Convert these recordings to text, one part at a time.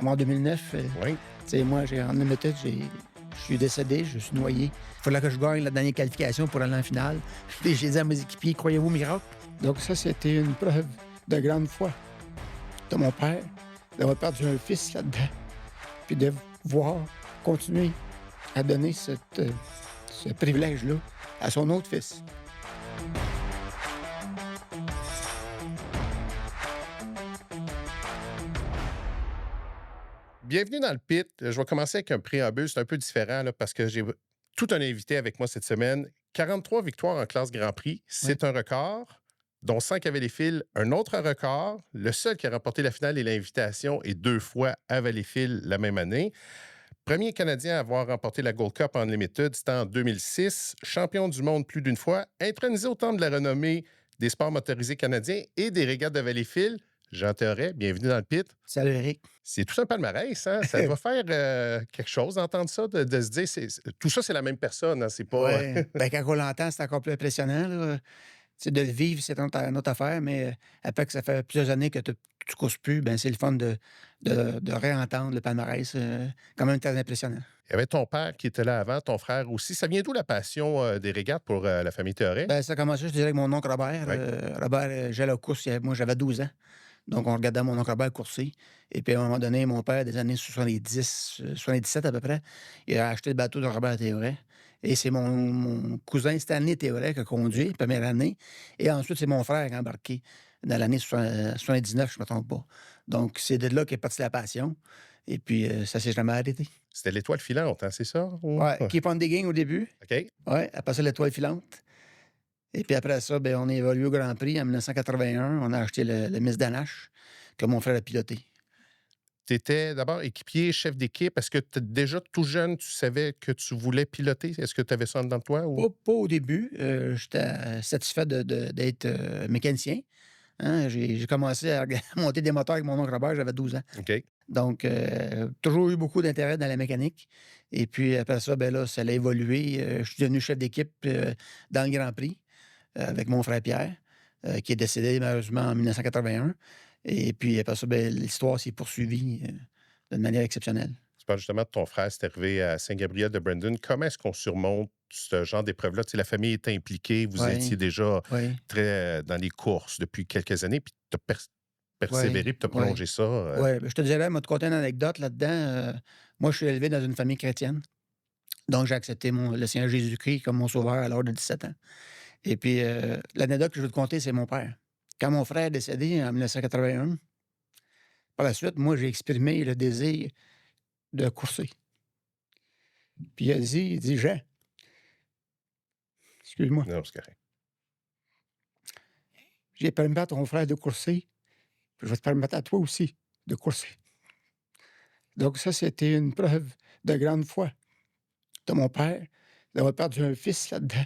En 2009, Oui. moi, en Limited, je suis décédé, je suis noyé. Il fallait que je gagne la dernière qualification pour aller en finale. Puis j'ai dit à mes équipiers, croyez-vous au miracle? Donc ça, c'était une preuve de grande foi de mon père, d'avoir perdu un fils là-dedans, puis de voir continuer à donner ce privilège-là à son autre fils. Bienvenue dans le pit. Je vais commencer avec un préambule. C'est un peu différent là, parce que j'ai tout un invité avec moi cette semaine. 43 victoires en classe Grand Prix. C'est un record, dont 5 à Valleyfield. Un autre record. Le seul qui a remporté la finale et l'invitation et 2 fois à Valleyfield la même année. Premier Canadien à avoir remporté la Gold Cup en Limited, c'était en 2006. Champion du monde plus d'une fois. Intronisé au temple de la renommée des sports motorisés canadiens et des régates de Valleyfield. Jean Théoret, bienvenue dans le pit. Salut, Eric. C'est tout un palmarès, hein? Ça doit faire quelque chose d'entendre ça, de se dire, tout ça, c'est la même personne, hein? C'est pas... Oui, quand on l'entend, c'est encore plus impressionnant, là. De le vivre, c'est une autre affaire, mais après que ça fait plusieurs années que tu ne courses plus, ben c'est le fun de réentendre le palmarès. Quand même très impressionnant. Il y avait ton père qui était là avant, ton frère aussi. Ça vient d'où la passion des régates pour la famille Théoret? Ben, ça a commencé, je dirais, avec mon oncle Robert. Oui. Robert, j'allais aux courses, moi, j'avais 12 ans. Donc, on regardait mon oncle Robert courser. Et puis, à un moment donné, mon père, des années 70, 77 à peu près, il a acheté le bateau de Robert Théoret. Et c'est mon cousin Stanley Théoret qui a conduit, première année. Et ensuite, c'est mon frère qui a embarqué dans l'année 79, je ne me trompe pas. Donc, c'est de là qu'est partie la passion. Et puis, ça s'est jamais arrêté. C'était l'étoile filante, hein, c'est ça? Oui, Keep on Digging au début. OK. Oui, après ça, l'étoile filante. Et puis après ça, ben, on est évolué au Grand Prix en 1981. On a acheté le Miss Danache que mon frère a piloté. Tu étais d'abord équipier, chef d'équipe. Est-ce que déjà tout jeune, tu savais que tu voulais piloter? Est-ce que tu avais ça en dedans de toi? Ou... Pas au début. J'étais satisfait d'être mécanicien. Hein? J'ai commencé à monter des moteurs avec mon oncle Robert, j'avais 12 ans. OK. Donc, toujours eu beaucoup d'intérêt dans la mécanique. Et puis après ça, ben là, ça a évolué. Je suis devenu chef d'équipe dans le Grand Prix avec mon frère Pierre, qui est décédé malheureusement en 1981. Et puis après ça, ben, l'histoire s'est poursuivie d'une manière exceptionnelle. Tu parles justement de ton frère, c'est arrivé à Saint-Gabriel de Brandon. Comment est-ce qu'on surmonte ce genre d'épreuve-là? Tu sais, la famille est impliquée, vous étiez déjà très dans les courses depuis quelques années, puis tu as persévéré, puis tu as prolongé ça. Oui, je te dirais, moi, te conter une anecdote là-dedans. Moi, je suis élevé dans une famille chrétienne. Donc, j'ai accepté le Seigneur Jésus-Christ comme mon sauveur à l'âge de 17 ans. Et puis, l'anecdote que je veux te conter, c'est mon père. Quand mon frère est décédé en 1981, par la suite, moi, j'ai exprimé le désir de courser. Puis il dit, Jean, excuse-moi, Non, c'est correct. j'ai permis à ton frère de courser, puis je vais te permettre à toi aussi de courser. Donc ça, c'était une preuve de grande foi de mon père, d'avoir perdu un fils là-dedans,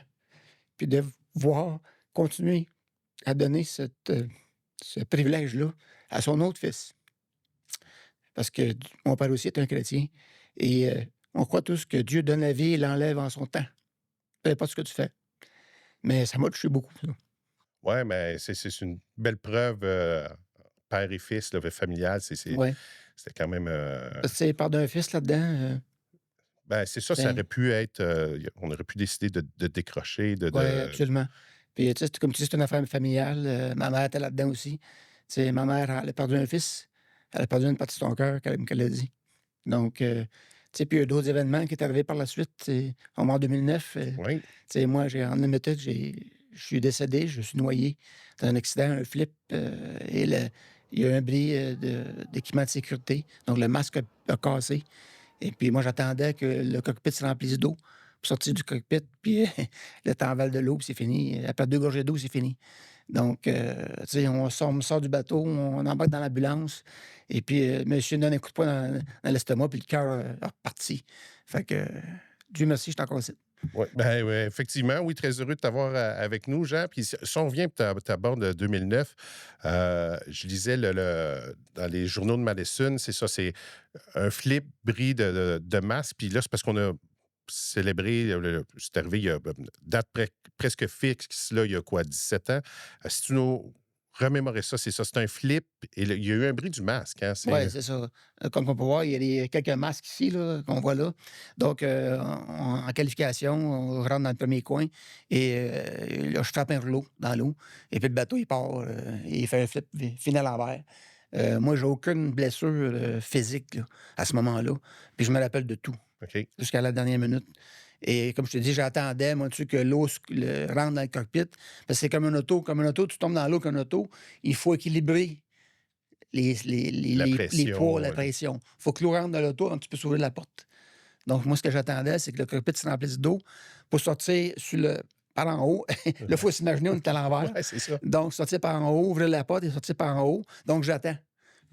puis de voir continuer à donner ce privilège-là à son autre fils. Parce que mon père aussi est un chrétien. Et on croit tous que Dieu donne la vie et l'enlève en son temps. Peu importe ce que tu fais. Mais ça m'a touché beaucoup, ça. Oui, mais c'est une belle preuve, père et fils, là, familial. C'était quand même... Parce que perdre un fils là-dedans... ben, c'est ça, ça aurait pu être... on aurait pu décider de décrocher. Oui, absolument. Puis, tu sais, comme tu dis, c'est une affaire familiale. Ma mère était là-dedans aussi. Tu sais, ma mère, elle a perdu un fils. Elle a perdu une partie de son cœur, qu'elle a dit. Donc, tu sais, puis il y a d'autres événements qui sont arrivés par la suite. En 2009, tu sais, moi, en Limited, je suis décédé, je suis noyé dans un accident, un flip, et il y a eu un bris d'équipement de sécurité. Donc, le masque a cassé. Et puis, moi, j'attendais que le cockpit se remplisse d'eau pour sortir du cockpit. Puis, le temps avale de l'eau, puis c'est fini. Après 2 gorgées d'eau, c'est fini. Donc, tu sais, on sort du bateau, on embarque dans l'ambulance. Et puis, monsieur donne un coup de poing dans l'estomac, puis le cœur est reparti. Fait que, Dieu merci, je suis encore ici. Oui, effectivement, oui, très heureux de t'avoir avec nous, Jean. Puis si on revient à ta bande 2009, je lisais dans les journaux de Madison, c'est ça, c'est un flip bris de masse. Puis là, c'est parce qu'on a célébré, c'est arrivé, il y a une date presque fixe, là, il y a quoi, 17 ans. Si tu nous remémorer ça, c'est ça. C'est un flip et il y a eu un bris du masque. Hein, Oui, c'est ça. Comme on peut voir, il y a quelques masques ici là, qu'on voit là. Donc, en qualification, on rentre dans le premier coin et là, je frappe un rouleau dans l'eau. Et puis le bateau, il part, il fait un flip, il finit à l'envers. Moi, j'ai aucune blessure physique là, à ce moment-là. Puis je me rappelle de tout, OK. jusqu'à la dernière minute. Et comme je te dis, j'attendais, moi, tu sais, que l'eau rentre dans le cockpit. Parce que c'est comme un auto. Comme un auto, tu tombes dans l'eau comme un auto. Il faut équilibrer La les poids, pression. la pression. Il faut que l'eau rentre dans l'auto avant que tu puisses ouvrir la porte. Donc, moi, ce que j'attendais, c'est que le cockpit se remplisse d'eau pour sortir par en haut. Là, il faut s'imaginer, on est à l'envers. Ouais, c'est ça. Donc, sortir par en haut, ouvrir la porte et sortir par en haut. Donc, j'attends.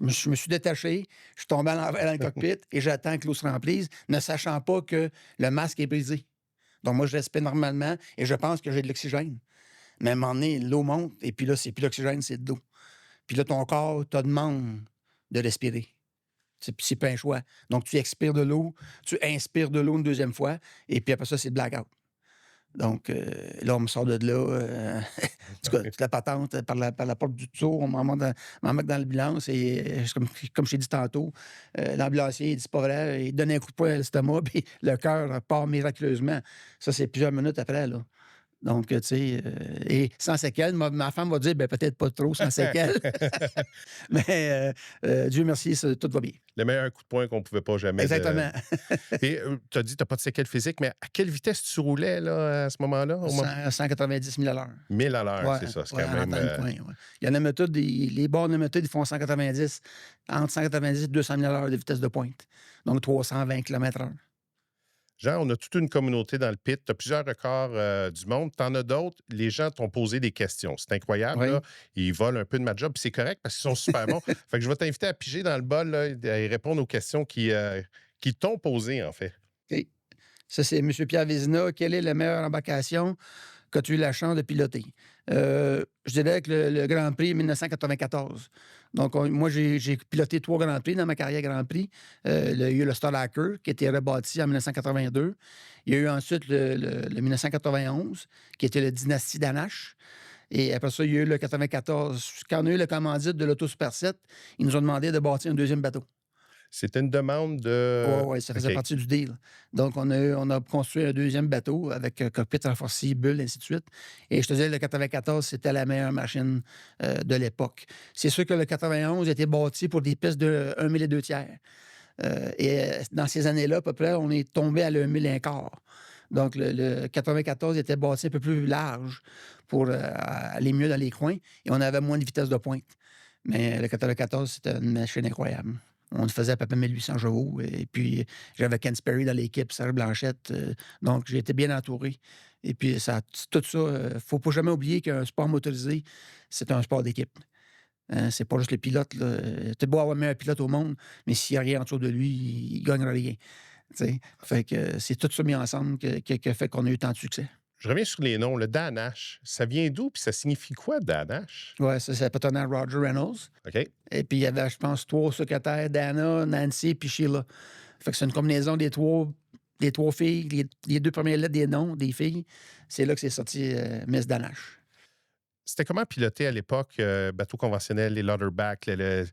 Je me suis détaché, je suis tombé à l'envers dans le cockpit et j'attends que l'eau se remplisse, ne sachant pas que le masque est brisé. Donc, moi, je respire normalement et je pense que j'ai de l'oxygène. Mais à un moment donné, l'eau monte et puis là, c'est plus l'oxygène, c'est de l'eau. Puis là, ton corps te demande de respirer. C'est pas un choix. Donc, tu expires de l'eau, tu inspires de l'eau une deuxième fois, et puis après ça, c'est blackout. Donc, là, on me sort de là. En tout cas, toute la patente par la porte du tour, on m'en met dans l'ambulance. Et comme je t'ai dit tantôt, l'ambulancier, il dit c'est pas vrai, il donne un coup de poing à l'estomac, puis le cœur part miraculeusement. Ça, c'est plusieurs minutes après, là. Donc, tu sais, et sans séquelles, ma femme va dire, ben peut-être pas trop sans séquelles. Mais Dieu merci, tout va bien. Le meilleur coup de poing qu'on pouvait pas jamais. Exactement. Et tu as dit que tu n'as pas de séquelles physiques, mais à quelle vitesse tu roulais là, à ce moment-là? 190 000 à l'heure. 1000 à l'heure, Ouais, c'est ça. C'est ouais, quand en même. rentrant le coin, ouais. Il y en a méthode, les bords de méthode, ils font 190, entre 190 et 200 000 à l'heure de vitesse de pointe. Donc 320 km/h. Jean, on a toute une communauté dans le pit. Tu as plusieurs records du monde. Tu en as d'autres. Les gens t'ont posé des questions. C'est incroyable. Là. Oui. Ils volent un peu de ma job. Puis c'est correct parce qu'ils sont super bons. Fait que je vais t'inviter à piger dans le bol là, et répondre aux questions qui t'ont posées, en fait. OK. Ça, c'est M. Pierre Vézina. Quelle est la meilleure embarcation qu'as-tu eu la chance de piloter? Je dirais que le Grand Prix 1994. Donc, moi, j'ai piloté 3 Grands Prix dans ma carrière Grand Prix. Il y a eu le Star Hacker, qui a été rebâti en 1982. Il y a eu ensuite le 1991, qui était le Dynastie Danache. Et après ça, il y a eu le 94. Quand on a eu le commandite de l'Auto Super 7, ils nous ont demandé de bâtir un deuxième bateau. C'était une demande Oui, de. oui, ça faisait OK. partie du deal. Donc, on a construit un deuxième bateau avec cockpit renforcé, bulle, ainsi de suite. Et je te disais, le 94, c'était la meilleure machine de l'époque. C'est sûr que le 91 était bâti pour des pistes de 1 000 et 2 tiers. Dans ces années-là, à peu près, on est tombé à 1 000 et un quart. Donc, le 94 était bâti un peu plus large pour aller mieux dans les coins et on avait moins de vitesse de pointe. Mais le 94, c'était une machine incroyable. On faisait à peu près 1800 chevaux. Et puis, j'avais Ken Sperry dans l'équipe, Serge Blanchette. Donc, j'ai été bien entouré. Et puis, tout ça, faut pas jamais oublier qu'un sport motorisé, c'est un sport d'équipe. C'est pas juste le pilote. Tu beau avoir le meilleur pilote au monde, mais s'il n'y a rien autour de lui, il ne gagnera rien. T'sais. Fait que c'est tout ça mis ensemble qui a fait qu'on a eu tant de succès. Je reviens sur les noms. Le Danache, ça vient d'où? Puis ça signifie quoi, Danache? Ouais, ça appartenait à Roger Reynolds. OK. Et puis, il y avait, je pense, 3 secrétaires, Dana, Nancy puis Sheila. Fait que c'est une combinaison des trois filles, les 2 premières lettres des noms des filles. C'est là que c'est sorti Miss Danache. C'était comment piloter à l'époque, bateau conventionnel, les Lauterbach? Il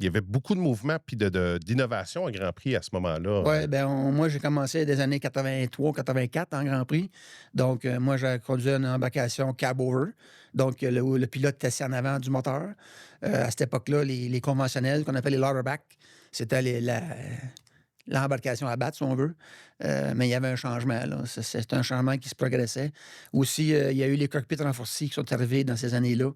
y avait beaucoup de mouvements puis d'innovation en Grand Prix à ce moment-là. Oui, bien, moi, j'ai commencé des années 83-84 en Grand Prix. Donc, moi, j'ai conduit une embarcation cab-over. Donc, le pilote était assis en avant du moteur. À cette époque-là, les conventionnels, qu'on appelle les Lauterbach, c'était l'embarcation à battre, si on veut. Mais il y avait un changement, là. C'est un changement qui se progressait. Aussi, il y a eu les cockpits renforcés qui sont arrivés dans ces années-là.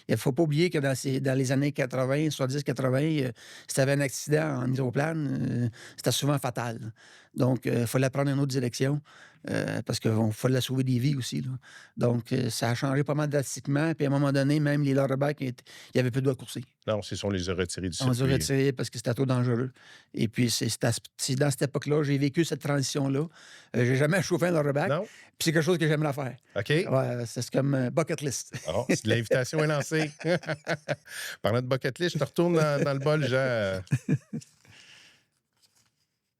Il ne faut pas oublier que dans les années 80, 70-80, si tu avais un accident en hydroplane, c'était souvent fatal. Donc, il fallait prendre une autre direction parce qu'il fallait sauver des vies aussi, là. Donc, ça a changé pas mal drastiquement. Puis, à un moment donné, même les Lauterbach, il n'y avait plus de droit de courser. Non, c'est ça, on les a retirés du On les a circuit. retirés parce que c'était trop dangereux. Et puis, c'est dans cette époque-là, j'ai vécu cette transition-là. J'ai jamais chauffé un Lauterbach. Non? Puis c'est quelque chose que j'aimerais faire. OK. Ouais, c'est comme bucket list. Oh, l'invitation est lancée. Parlant de bucket list, je te retourne dans le bol, Jean.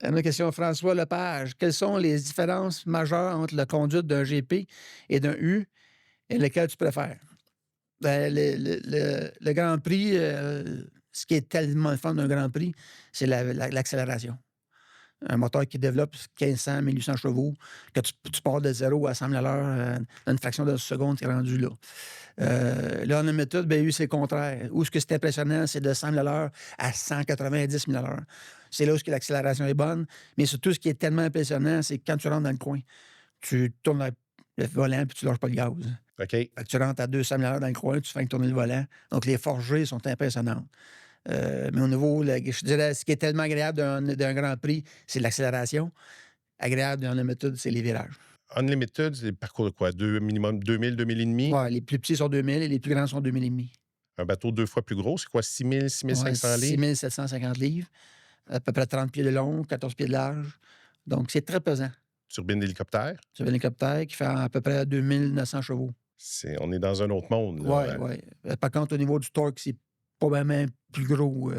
Une question, François Lepage. Quelles sont les différences majeures entre la conduite d'un GP et d'un U et lequel tu préfères? Ben, le Grand Prix, ce qui est tellement le fun d'un Grand Prix, c'est l'accélération. Un moteur qui développe 1500, 1800 chevaux, que tu pars de 0 à 100 000 à l'heure dans une fraction de seconde, tu es rendu là. Là, on a méthode, ben, c'est le contraire. Où ce que c'est impressionnant, c'est de 100 000 à l'heure à 190 000 à l'heure. C'est là où l'accélération est bonne. Mais surtout, ce qui est tellement impressionnant, c'est que quand tu rentres dans le coin, tu tournes le volant puis tu lâches pas le gaz. OK. Fait que tu rentres à 200 000 à l'heure dans le coin, tu fais tourner le volant. Donc, les forgées sont impressionnantes. Mais au niveau, je dirais, ce qui est tellement agréable d'un Grand Prix, c'est l'accélération. Agréable d'un Unlimited, c'est les virages. Unlimited, c'est le parcours de quoi? Minimum 2000, 2000 et demi? Ouais, les plus petits sont 2000 et les plus grands sont 2000 et demi. Un bateau 2 fois plus gros, c'est quoi? 6000, 6500 Ouais, livres? 750 livres, à peu près 30 pieds de long, 14 pieds de large. Donc, c'est très pesant. Turbine d'hélicoptère? C'est un hélicoptère qui fait à peu près 2900 chevaux. On est dans un autre monde, Oui, là. oui. Par contre, au niveau du torque, c'est probablement plus gros.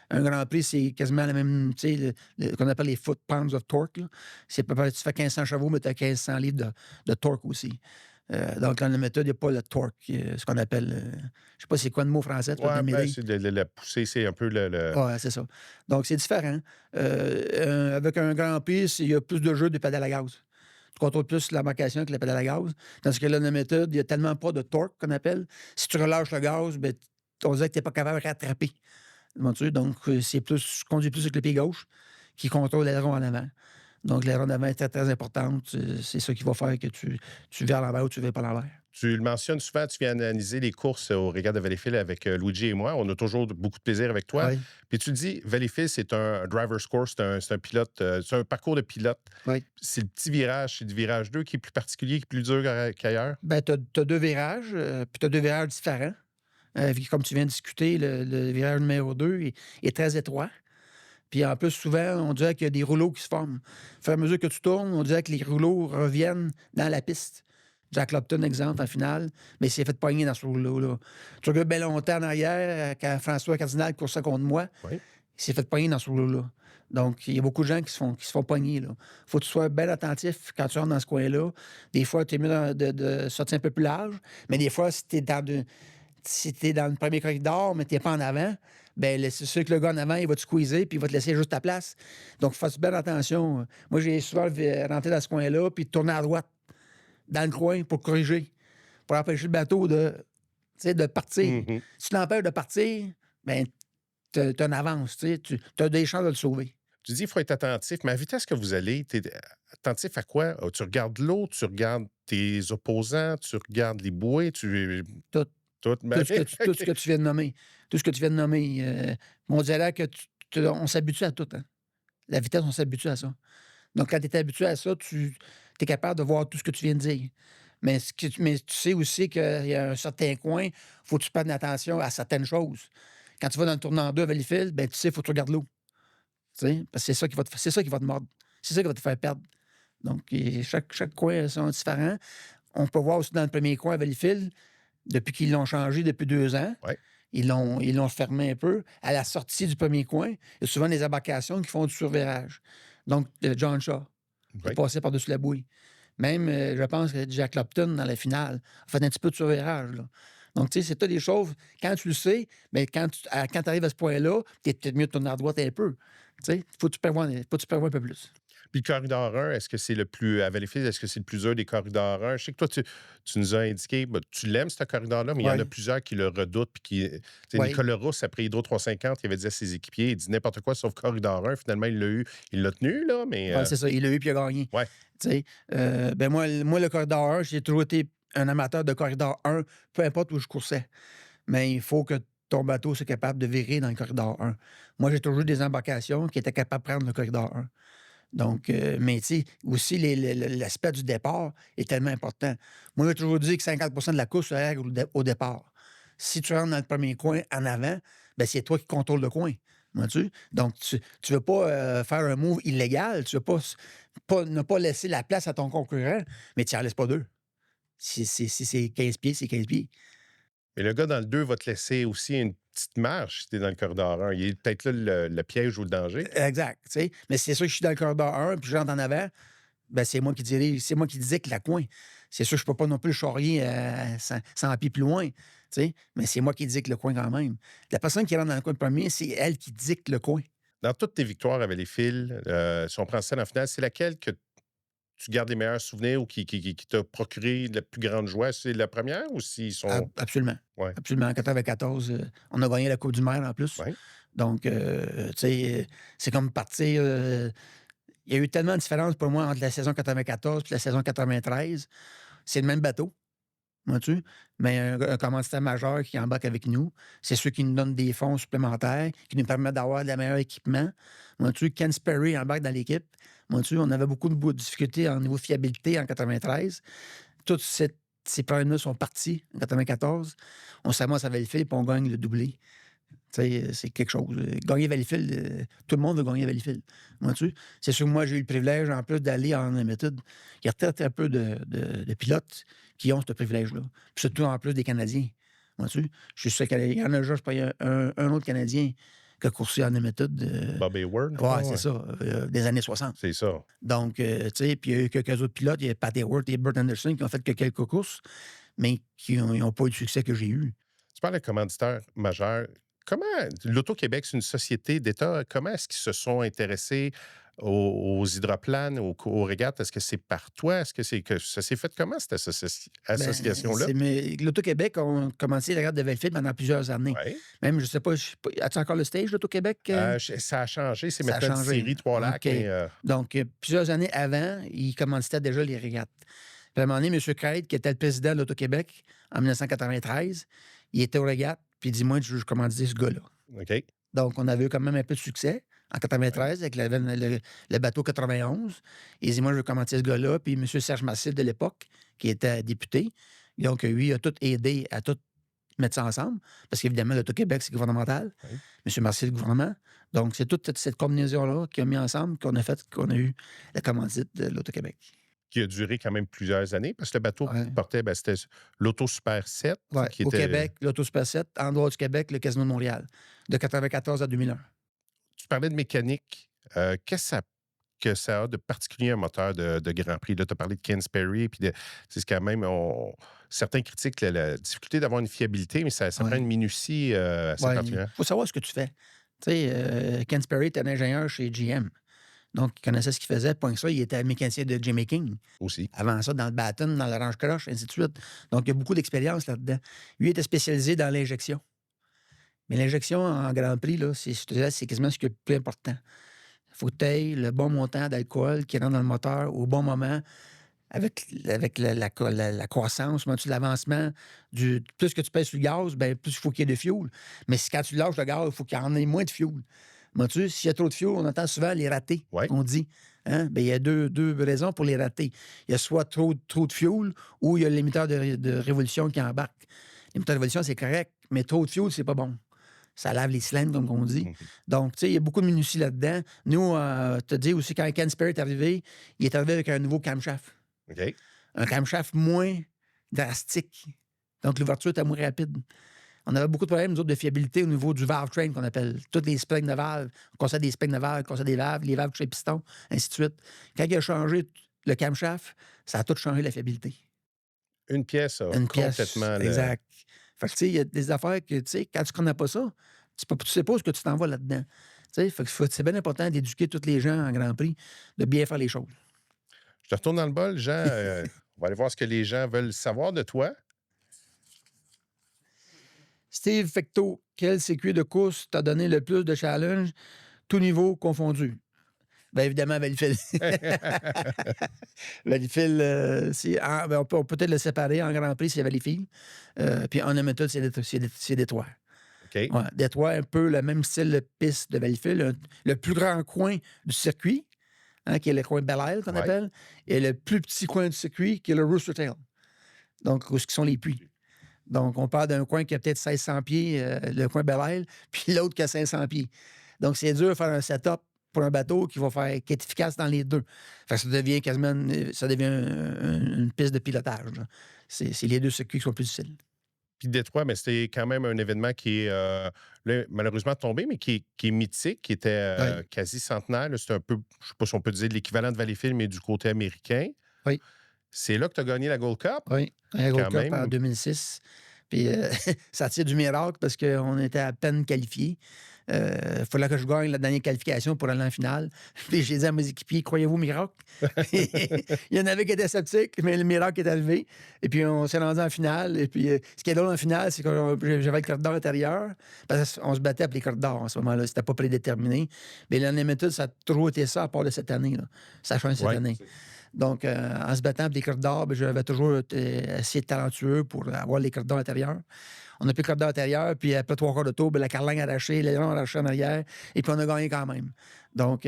Un Grand Prix, c'est quasiment la même, tu sais, qu'on appelle les foot-pounds of torque. Là. C'est à peu près, tu fais 1500 chevaux, mais tu as 1500 livres de torque aussi. Donc, dans la méthode, il n'y a pas le torque, ce qu'on appelle, je ne sais pas c'est quoi le mot français, tu peux Ouais, ben, m'aider. c'est la poussée, c'est un peu le... Oui, c'est ça. Donc, c'est différent. Avec un Grand Prix, il y a plus de jeux de pédale à gaz. Tu contrôles plus l'embarcation que la pédale à gaz. Dans ce cas-là, la méthode, il n'y a tellement pas de torque qu'on appelle. Si tu relâches le gaz, ben, on dirait que tu n'es pas capable de rattraper. Donc, c'est plus, je conduis plus avec le pied gauche qui contrôle l'aileron en avant. Donc, l'aileron en avant est très, très importante. C'est ça qui va faire que tu vas à l'envers ou tu ne vas pas à l'envers. Tu le mentionnes souvent, tu viens analyser les courses au Régates de Valleyfield avec Luigi et moi. On a toujours beaucoup de plaisir avec toi. Oui, Puis tu dis, Valleyfield, c'est un driver's course, c'est un pilote, c'est un parcours de pilote. oui. C'est le petit virage, c'est le virage 2 qui est plus particulier, qui est plus dur qu'ailleurs. Ben, tu as deux virages, puis tu as deux virages différents. Comme tu viens de discuter, le virage numéro 2 est très étroit. Puis en plus, souvent, on dirait qu'il y a des rouleaux qui se forment. Au fur et à mesure que tu tournes, on dirait que les rouleaux reviennent dans la piste. Jack Lupton, exemple, en finale, mais il s'est fait pogner dans ce rouleau-là. Tu regardes bien longtemps en arrière, quand François Cardinal coursait contre moi, Oui. il s'est fait pogner dans ce rouleau-là. Donc, il y a beaucoup de gens qui se font pogner. Il faut que tu sois bien attentif quand tu rentres dans ce coin-là. Des fois, tu es mieux de sortir un peu plus large, mais des fois, si tu es dans le premier corridor, mais tu n'es pas en avant, ben c'est sûr que le gars en avant, il va te squeezer puis il va te laisser juste ta place. Donc, fais bien attention. Moi, j'ai souvent rentré dans ce coin-là puis tourner à droite, dans le coin, pour corriger, pour empêcher le bateau de partir. Mhm. Si tu l'empêches de partir, ben tu as une avance, tu as des chances de le sauver. Tu dis, il faut être attentif, mais à la vitesse que vous allez, tu es attentif à quoi? Tu regardes l'eau, tu regardes tes opposants, tu regardes les bouées, Tout, tout. tout ce que tu viens de nommer. Tout ce que tu viens de nommer. On dirait que on s'habitue à tout. Hein? La vitesse, on s'habitue à ça. Donc, quand tu es habitué à ça, tu es capable de voir tout ce que tu viens de dire. Mais tu sais aussi qu'il y a un certain coin, il faut que tu prennes attention à certaines choses. Quand tu vas dans le tournant 2 à Valleyfield, ben, tu sais, il faut que tu regardes l'eau. Parce que c'est ça qui va te mordre. C'est ça qui va te faire perdre. Donc, chaque coin sont différents. On peut voir aussi dans le premier coin à Valleyfield, depuis qu'ils l'ont changé depuis 2 ans, Ouais. ils l'ont fermé un peu. À la sortie du premier coin, il y a souvent des embarcations qui font du survirage. Donc, John Shaw est Oui. passé par-dessus la bouée. Même, je pense que Jack Lupton, dans la finale, a fait un petit peu de survirage. Là. Donc, tu sais, c'est tout des choses. Quand tu le sais, mais quand tu arrives à ce point-là, tu es peut-être mieux de tourner à droite un peu. Tu sais, faut que tu prévois un peu plus. Puis le corridor 1, est-ce que c'est le plus, à Valleyfield, est-ce que c'est le plus dur des corridors 1? Je sais que toi, tu nous as indiqué, tu l'aimes, ce corridor-là, mais il y en a plusieurs qui le redoutent. Puis Nicolas Rousse, après Hydro 350, il avait dit à ses équipiers, il dit n'importe quoi sauf corridor 1. Finalement, il l'a tenu, là, mais... Ouais, c'est ça, il l'a eu puis il a gagné. Ouais. Tu sais, ben moi, le corridor 1, j'ai toujours été un amateur de corridor 1, peu importe où je coursais. Mais il faut que ton bateau soit capable de virer dans le corridor 1. Moi, j'ai toujours eu des embarcations qui étaient capables de prendre le corridor 1. Donc, mais tu sais, aussi, l'aspect du départ est tellement important. Moi, j'ai toujours dit que 50 de la course se règle au départ. Si tu rentres dans le premier coin en avant, ben c'est toi qui contrôles le coin. Vois-tu? Donc, tu ne veux pas faire un move illégal. Tu ne veux ne pas laisser la place à ton concurrent, mais tu n'en laisses pas deux. Si c'est 15 pieds, c'est 15 pieds. Mais le gars dans le 2 va te laisser aussi une petite marche si tu es dans le corridor 1. Il est peut-être là le piège ou le danger. Exact. Tu sais. Mais c'est sûr que je suis dans le corridor 1 puis je rentre en avant, ben c'est moi qui dirige, c'est moi qui disais que la coin. C'est sûr que je ne peux pas non plus le charrier à 100 pieds plus loin. sais. Mais c'est moi qui dicte le coin quand même. La personne qui rentre dans le coin premier, c'est elle qui dicte le coin. Dans toutes tes victoires avec les fils, si on prend celle en finale, c'est laquelle que tu gardes les meilleurs souvenirs ou qui t'a procuré la plus grande joie? C'est la première ou s'ils sont. Absolument. Ouais, Absolument. En 94, on a gagné la Coupe du Maire en plus. ouais. Donc, tu sais, c'est comme partir. Il y a eu tellement de différences pour moi entre la saison 94 et la saison 93. C'est le même bateau, vois-tu? Mais un commanditaire majeur qui embarque avec nous. C'est ceux qui nous donnent des fonds supplémentaires, qui nous permettent d'avoir de la meilleure équipement. Vois-tu? Ken Sperry embarque dans l'équipe. Vois-tu? On avait beaucoup de difficultés en niveau de fiabilité en 93. Toutes ces problèmes-là sont partis en 94. On s'amasse à Valleyfield et on gagne le doublé. Tu sais, c'est quelque chose. Gagner Valleyfield, tout le monde veut gagner Valleyfield. Vois-tu? C'est sûr que moi, j'ai eu le privilège, en plus, d'aller en méthode. Il y a très, très peu de pilotes qui ont ce privilège-là. Puis surtout, en plus, des Canadiens. Vois-tu? Je suis sûr qu'il y en a juste pas un autre Canadien qui a coursé en méthode. Bob Hayward? Ouais, c'est ça, des années 60. C'est ça. Donc, tu sais, puis il y a eu quelques autres pilotes. Il y a Pat Hayward et Burt Anderson qui ont fait que quelques courses, mais qui n'ont pas eu le succès que j'ai eu. Tu parles de commanditaire majeur. Comment l'Auto-Québec, c'est une société d'État. Comment est-ce qu'ils se sont intéressés aux hydroplanes, aux régates? Est-ce que c'est par toi? Est-ce que c'est que ça s'est fait comment, cette Ben, association-là? L'Auto-Québec a commencé la garde de Valleyfield pendant plusieurs années. Oui. Même, je sais pas, as-tu encore le stage, l'Auto-Québec? Ça a changé. C'est Ça a maintenant une changé. série Trois-Lacs. OK. Mais, Donc, plusieurs années avant, ils commanditaient déjà les régates. Puis à un moment donné, M. Craig, qui était le président de l'Auto-Québec en 1993, il était aux régates, puis il dit, moi, je commandite ce gars-là. OK. Donc, on avait eu quand même un peu de succès en 93 avec le bateau 91. Il dit, moi, je veux commencer ce gars-là. Puis M. Serge Massif de l'époque, qui était député, donc lui, il a tout aidé à tout mettre ça ensemble. Parce qu'évidemment, l'Auto-Québec, c'est gouvernemental. Oui. M. Massif, le gouvernement. Donc, c'est toute cette combinaison-là qui a mis ensemble qu'on a fait qu'on a eu la commandite de l'Auto-Québec. Qui a duré quand même plusieurs années, parce que le bateau Ouais. portait, c'était l'Auto Super 7. Ouais. Qui Au était... Québec, l'Auto Super 7, en dehors du Québec, le Casino de Montréal, de 94 à 2001. Tu parlais de mécanique. Qu'est-ce que ça a de particulier un moteur de Grand Prix? Là, tu as parlé de Ken Sperry, puis c'est quand même... certains critiquent la difficulté d'avoir une fiabilité, mais ça prend une minutie assez particulière. Il faut savoir ce que tu fais. Tu sais, Ken Sperry était un ingénieur chez GM. Donc, il connaissait ce qu'il faisait. Point que ça, il était mécanicien de Jimmy King. Aussi. Avant ça, dans le Baton, dans l'Orange Croche, ainsi de suite. Donc, il y a beaucoup d'expérience là-dedans. Lui était spécialisé dans l'injection. Mais l'injection en Grand Prix, là, je te dirais, c'est quasiment ce qui est le plus important. Il faut que tu aies le bon montant d'alcool qui rentre dans le moteur au bon moment, avec la croissance, l'avancement. Plus que tu pèses sur le gaz, ben, plus il faut qu'il y ait de fuel. Mais quand tu lâches le gaz, il faut qu'il y en ait moins de fuel. Vois-tu, s'il y a trop de fuel, on entend souvent les ratés, Ouais. on dit. Hein? Ben, il y a deux raisons pour les rater. Il y a soit trop de fuel ou il y a l'émetteur de révolution qui embarque. L'émetteur de révolution, c'est correct, mais trop de fuel, c'est pas bon. Ça lave les cylindres, comme on dit. Donc, tu sais, il y a beaucoup de minutie là-dedans. Nous, te dis aussi, quand Ken Sperry est arrivé, il est arrivé avec un nouveau camshaft. OK. Un camshaft moins drastique. Donc, l'ouverture était moins rapide. On avait beaucoup de problèmes, nous autres, de fiabilité au niveau du valve train qu'on appelle. Toutes les springs de valve. On conseille des springs de valve, on conseille des valves, les valves chez piston, ainsi de suite. Quand il a changé le camshaft, ça a tout changé la fiabilité. Une pièce a Une complètement... pièce, exact. Fait que, tu sais, il y a des affaires que, tu sais, quand tu connais pas ça, tu sais pas ce que tu t'en vas là-dedans. Tu sais, c'est bien important d'éduquer tous les gens en Grand Prix, de bien faire les choses. Je te retourne dans le bol, Jean. On va aller voir ce que les gens veulent savoir de toi. Steve Fecteau, quel circuit de course t'a donné le plus de challenge, tout niveau confondu? Bien évidemment, Valleyfield. Valleyfield, on peut peut-être le séparer en Grand Prix, c'est Valleyfield. Puis en méthode, c'est Détroit. OK. Ouais, Détroit, un peu le même style de piste de Valleyfield. Le plus grand coin du circuit, hein, qui est le coin Belle Isle, qu'on appelle, et le plus petit coin du circuit, qui est le Rooster Tail. Donc, où sont les puits. Donc, on parle d'un coin qui a peut-être 1600 pieds, le coin Belle Isle, puis l'autre qui a 500 pieds. Donc, c'est dur de faire un setup pour un bateau qui est efficace dans les deux. Fait que ça devient quasiment une piste de pilotage. C'est les deux circuits qui sont plus difficiles. Puis Détroit, mais c'était quand même un événement qui est là, malheureusement tombé, mais qui est mythique, qui était quasi centenaire. C'est un peu, je ne sais pas si on peut dire l'équivalent de Valleyfield, mais du côté américain. Oui. C'est là que tu as gagné la Gold Cup. Oui, la Gold Quand Cup même. en 2006. Puis ça tire du miracle parce qu'on était à peine qualifiés. Il fallait que je gagne la dernière qualification pour aller en finale. Puis j'ai dit à mes équipiers, croyez-vous au miracle? Il y en avait qui étaient sceptiques, mais le miracle est arrivé. Et puis on s'est rendu en finale. Et puis ce qui est drôle en finale, c'est que j'avais le corridor intérieur. Parce qu'on se battait pour les corridors en ce moment-là. C'était pas prédéterminé. Mais l'Unlimited, ça a toujours été ça à part de cette année. Là. Ça a changé cette Ouais. année. Donc, en se battant pour les corridors, j'avais toujours été assez talentueux pour avoir les corridors intérieurs. On a pris le corridor intérieur, puis après 3 quarts de tour, la carlingue arrachée, l'aileron arraché en arrière, et puis on a gagné quand même. Donc,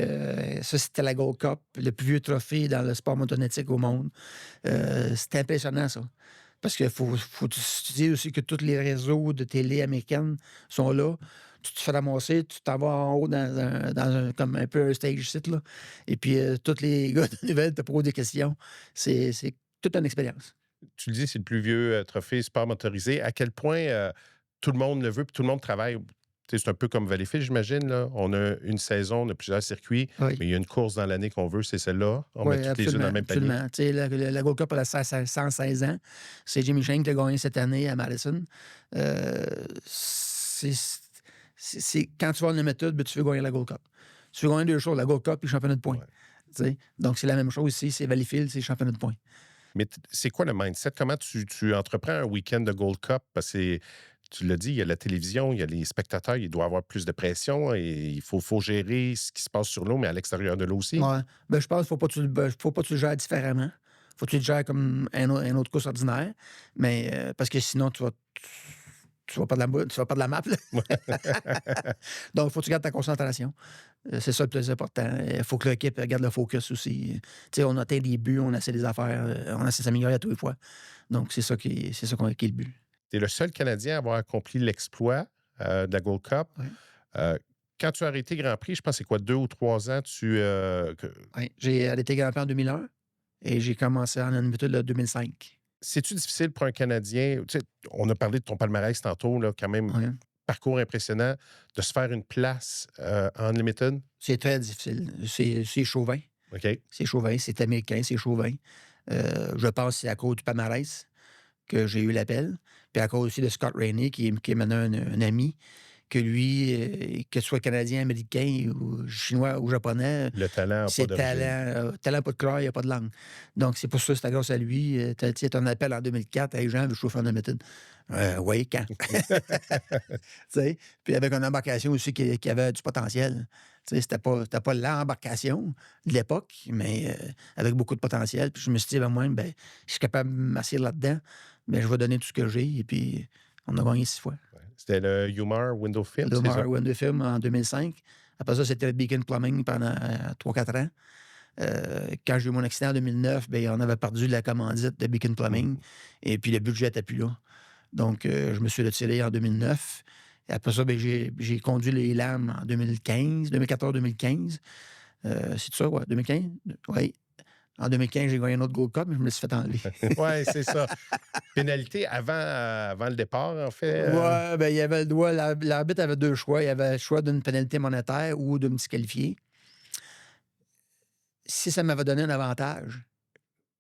ça, c'était la Gold Cup, le plus vieux trophée dans le sport motonétique au monde. C'était impressionnant, ça. Parce qu'il faut tu dis aussi que tous les réseaux de télé américaines sont là. Tu te fais ramasser, tu t'en vas en haut comme un peu un stage site, là. Et puis, tous les gars de nouvelles te posent des questions. C'est toute une expérience. Tu le dis, c'est le plus vieux trophée sport motorisé. À quel point tout le monde le veut puis tout le monde travaille? Tu sais, c'est un peu comme Valleyfield, j'imagine. Là. On a une saison, on a plusieurs circuits, Oui. mais il y a une course dans l'année qu'on veut, c'est celle-là. On met Oui, toutes les unes dans le même panier. absolument. Tu sais, la Gold Cup, elle a 116 ans. C'est Jimmy Shane qui a gagné cette année à Madison. Euh, c'est, quand tu vas en la méthode, ben, tu veux gagner la Gold Cup. Tu veux gagner 2 choses, la Gold Cup et le championnat de points. Ouais. Tu sais. Donc, c'est la même chose ici. C'est Valleyfield, c'est le championnat de points. Mais c'est quoi le mindset? Comment tu entreprends un week-end de Gold Cup? Parce que tu l'as dit, il y a la télévision, il y a les spectateurs, il doit y avoir plus de pression et il faut gérer ce qui se passe sur l'eau, mais à l'extérieur de l'eau aussi. Ouais. Ben, je pense qu'il ne faut pas que tu le gères différemment. Faut que tu le gères comme un autre course ordinaire. Mais parce que sinon, tu vas pas de la map. Là. Donc, il faut que tu gardes ta concentration. C'est ça le plus important. Il faut que l'équipe garde le focus aussi. Tu sais, on atteint des buts, on essaie des affaires, on essaie de s'améliorer à tous les fois. Donc, c'est ça qui est le but. Tu es le seul Canadien à avoir accompli l'exploit de la Gold Cup. Ouais. Quand tu as arrêté Grand Prix, je pense que c'est quoi, 2 ou 3 ans, Oui, j'ai arrêté Grand Prix en 2001 et j'ai commencé en Unlimited en 2005. C'est-tu difficile pour un Canadien? Tu sais, on a parlé de ton palmarès tantôt, là, quand même, Ouais. parcours impressionnant, de se faire une place en Unlimited? C'est très difficile. C'est chauvin. OK. C'est chauvin, c'est américain, c'est chauvin. Je pense que c'est à cause du palmarès que j'ai eu l'appel. Puis à cause aussi de Scott Rainey, qui est maintenant un ami, que lui, que ce soit Canadien, Américain, ou Chinois ou Japonais, Le talent n'a c'est pas d'origine. talent pas de couleur, il n'y a pas de langue. Donc c'est pour ça, c'est grâce à lui. Tu sais, ton appel en 2004, hey Jean, je chauffer en méthode. Oui, quand? Tu sais, puis avec une embarcation aussi qui avait du potentiel. Tu sais, c'était pas l'embarcation de l'époque, mais avec beaucoup de potentiel. Puis je me suis dit, ben moi, ben, je suis capable de m'asseoir là-dedans, mais je vais donner tout ce que j'ai. Et puis, on a gagné 6 fois. Ouais. C'était le Humar Window Film, Le c'est ça? Mar Window Film en 2005. Après ça, c'était le Beacon Plumbing pendant 3-4 ans. Quand j'ai eu mon accident en 2009, ben, on avait perdu la commandite de Beacon Plumbing. Et puis, le budget n'était plus là. Donc, je me suis retiré en 2009. Et après ça, ben, j'ai conduit les lames en 2014-2015. C'est ça, ouais, 2015? Oui. En 2015, j'ai gagné un autre Gold Cup, mais je me suis fait enlever. Oui, c'est ça. Pénalité avant le départ, en fait. Ouais, ben, il y avait le droit. L'arbitre avait 2 choix. Il y avait le choix d'une pénalité monétaire ou de me disqualifier. Si ça m'avait donné un avantage,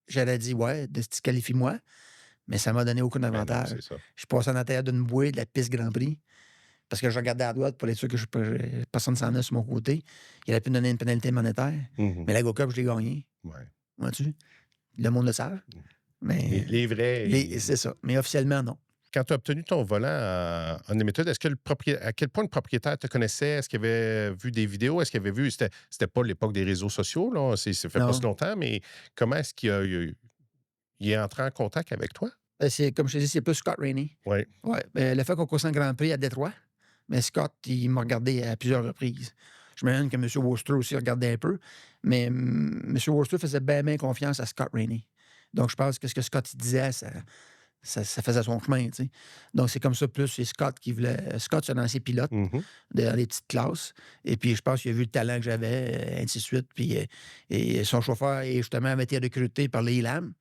j'aurais dit, ouais, disqualifie-moi. Mais ça m'a donné aucun Ben non, avantage. c'est ça. Je passais en l'intérieur d'une bouée de la piste Grand Prix parce que je regardais à droite pour être sûr que personne ne s'en allait sur mon côté. Il aurait pu me donner une pénalité monétaire. Mhm. Mais la Gold Cup, je l'ai gagné. Ouais. Vois-tu? Le monde le savent. Mais Les vrais. c'est ça. Mais officiellement, non. Quand tu as obtenu ton volant en Unlimited, est-ce que à quel point le propriétaire te connaissait? Est-ce qu'il avait vu des vidéos? Est-ce qu'il avait vu. C'était pas l'époque des réseaux sociaux, là. Ça fait pas Non. si longtemps, mais comment est-ce il est entré en contact avec toi? C'est, comme je te dis, c'est plus Scott Rainey. Oui. Ouais. Le fait qu'on course en Grand Prix à Détroit, mais Scott, il m'a regardé à plusieurs reprises. Je me que M. Worcester aussi regardait un peu. Mais M. Worcester faisait bien confiance à Scott Rainey. Donc, je pense que ce que Scott il disait, ça faisait son chemin, tu sais. Donc, c'est comme ça, plus c'est Scott qui voulait. Scott, c'est un ancien pilote Mhm. dans les petites classes. Et puis, je pense qu'il a vu le talent que j'avais, ainsi de suite. Puis, et son chauffeur, justement, avait été recruté par les Lam.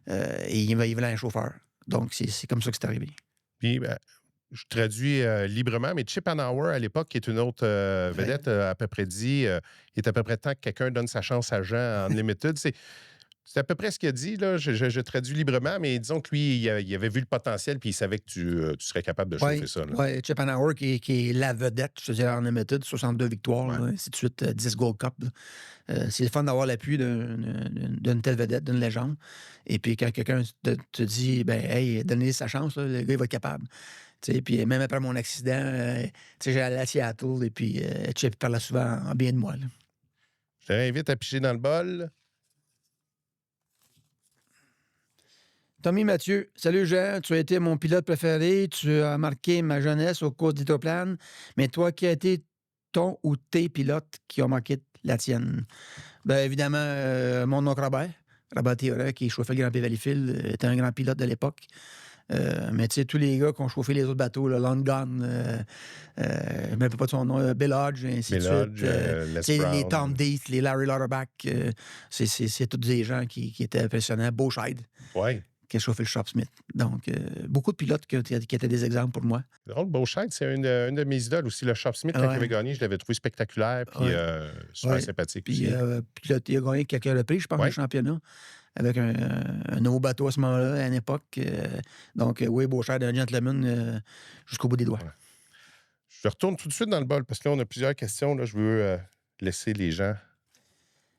Et il voulait un chauffeur. Donc, c'est comme ça que c'est arrivé. Puis, ben, je traduis librement, mais Chip Hanauer, à l'époque, qui est une autre vedette, a à peu près dit il est à peu près temps que quelqu'un donne sa chance à Jean en Unlimited. C'est à peu près ce qu'il a dit, là. Je traduis librement, mais disons que lui, il avait vu le potentiel puis il savait que tu serais capable de chauffer Oui, ça, là. ouais, Chip Hanauer qui est la vedette, je te dirais, en Unlimited, 62 victoires, Ouais. là, ainsi de suite, 10 Gold Cup. Là. C'est le fun d'avoir l'appui d'une telle vedette, d'une légende. Et puis quand quelqu'un te dit, ben, hey, donnez sa chance, là, le gars, il va être capable. Tu sais, puis même après mon accident, tu sais, j'ai allé à Seattle et puis Chip parlait souvent en bien de moi. Là. Je te réinvite à piger dans le bol. Tommy Mathieu, salut Jean, tu as été mon pilote préféré, tu as marqué ma jeunesse aux courses d'hydroplane, mais toi, qui a été ton ou tes pilotes qui ont marqué la tienne? Bien évidemment, mon oncle Robert Théoret, qui chauffait le Grand Prix Valleyfield, était un grand pilote de l'époque. Mais tu sais, tous les gars qui ont chauffé les autres bateaux, le Long Gun, je ne me rappelle pas de son nom, Bill Hodge, et ainsi de Mélodge, suite. Les Tu sais, les Tom Brown. Deeth, les Larry Lauterbach, c'est tous des gens qui étaient impressionnants. Beauscheid, Oui. qui a chauffé le Shop Smith. Donc, beaucoup de pilotes qui étaient des exemples pour moi. C'est drôle, Beauchamp, c'est une de mes idoles aussi. Le Shop Smith, quand il avait Ouais, gagné, je l'avais trouvé spectaculaire puis ouais, super ouais. sympathique Puis, aussi. il a gagné quelques reprises, je pense, le Oui. championnat, avec un nouveau bateau à ce moment-là, à une époque. Donc, oui, Beauchamp, un gentleman jusqu'au bout des doigts. Ouais. Je retourne tout de suite dans le bol parce que là, on a plusieurs questions. Là, je veux laisser les gens.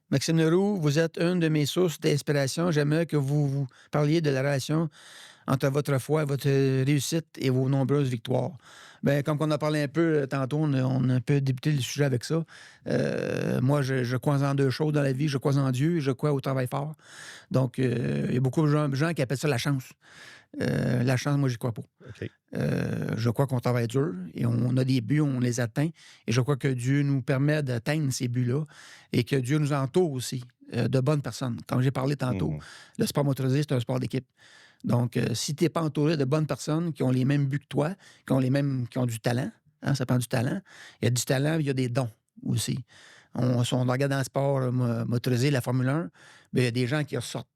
Maxime Leroux, vous êtes une de mes sources d'inspiration. J'aimerais que vous parliez de la relation entre votre foi, votre réussite et vos nombreuses victoires. Bien, comme on a parlé un peu tantôt, on a un peu débuté le sujet avec ça. Moi, je crois en deux choses dans la vie. Je crois en Dieu et je crois au travail fort. Donc, il y a beaucoup de gens qui appellent ça la chance. La chance, moi, j'y crois pas. OK. Je crois qu'on travaille dur et on a des buts, on les atteint. Et je crois que Dieu nous permet d'atteindre ces buts-là et que Dieu nous entoure aussi de bonnes personnes. Comme j'ai parlé tantôt, Mhm. le sport motorisé, c'est un sport d'équipe. Donc, si tu n'es pas entouré de bonnes personnes qui ont les mêmes buts que toi, qui ont du talent, hein, ça prend du talent. Il y a du talent, il y a des dons aussi. Si on regarde dans le sport motorisé, la Formule 1, bien, il y a des gens qui ressortent.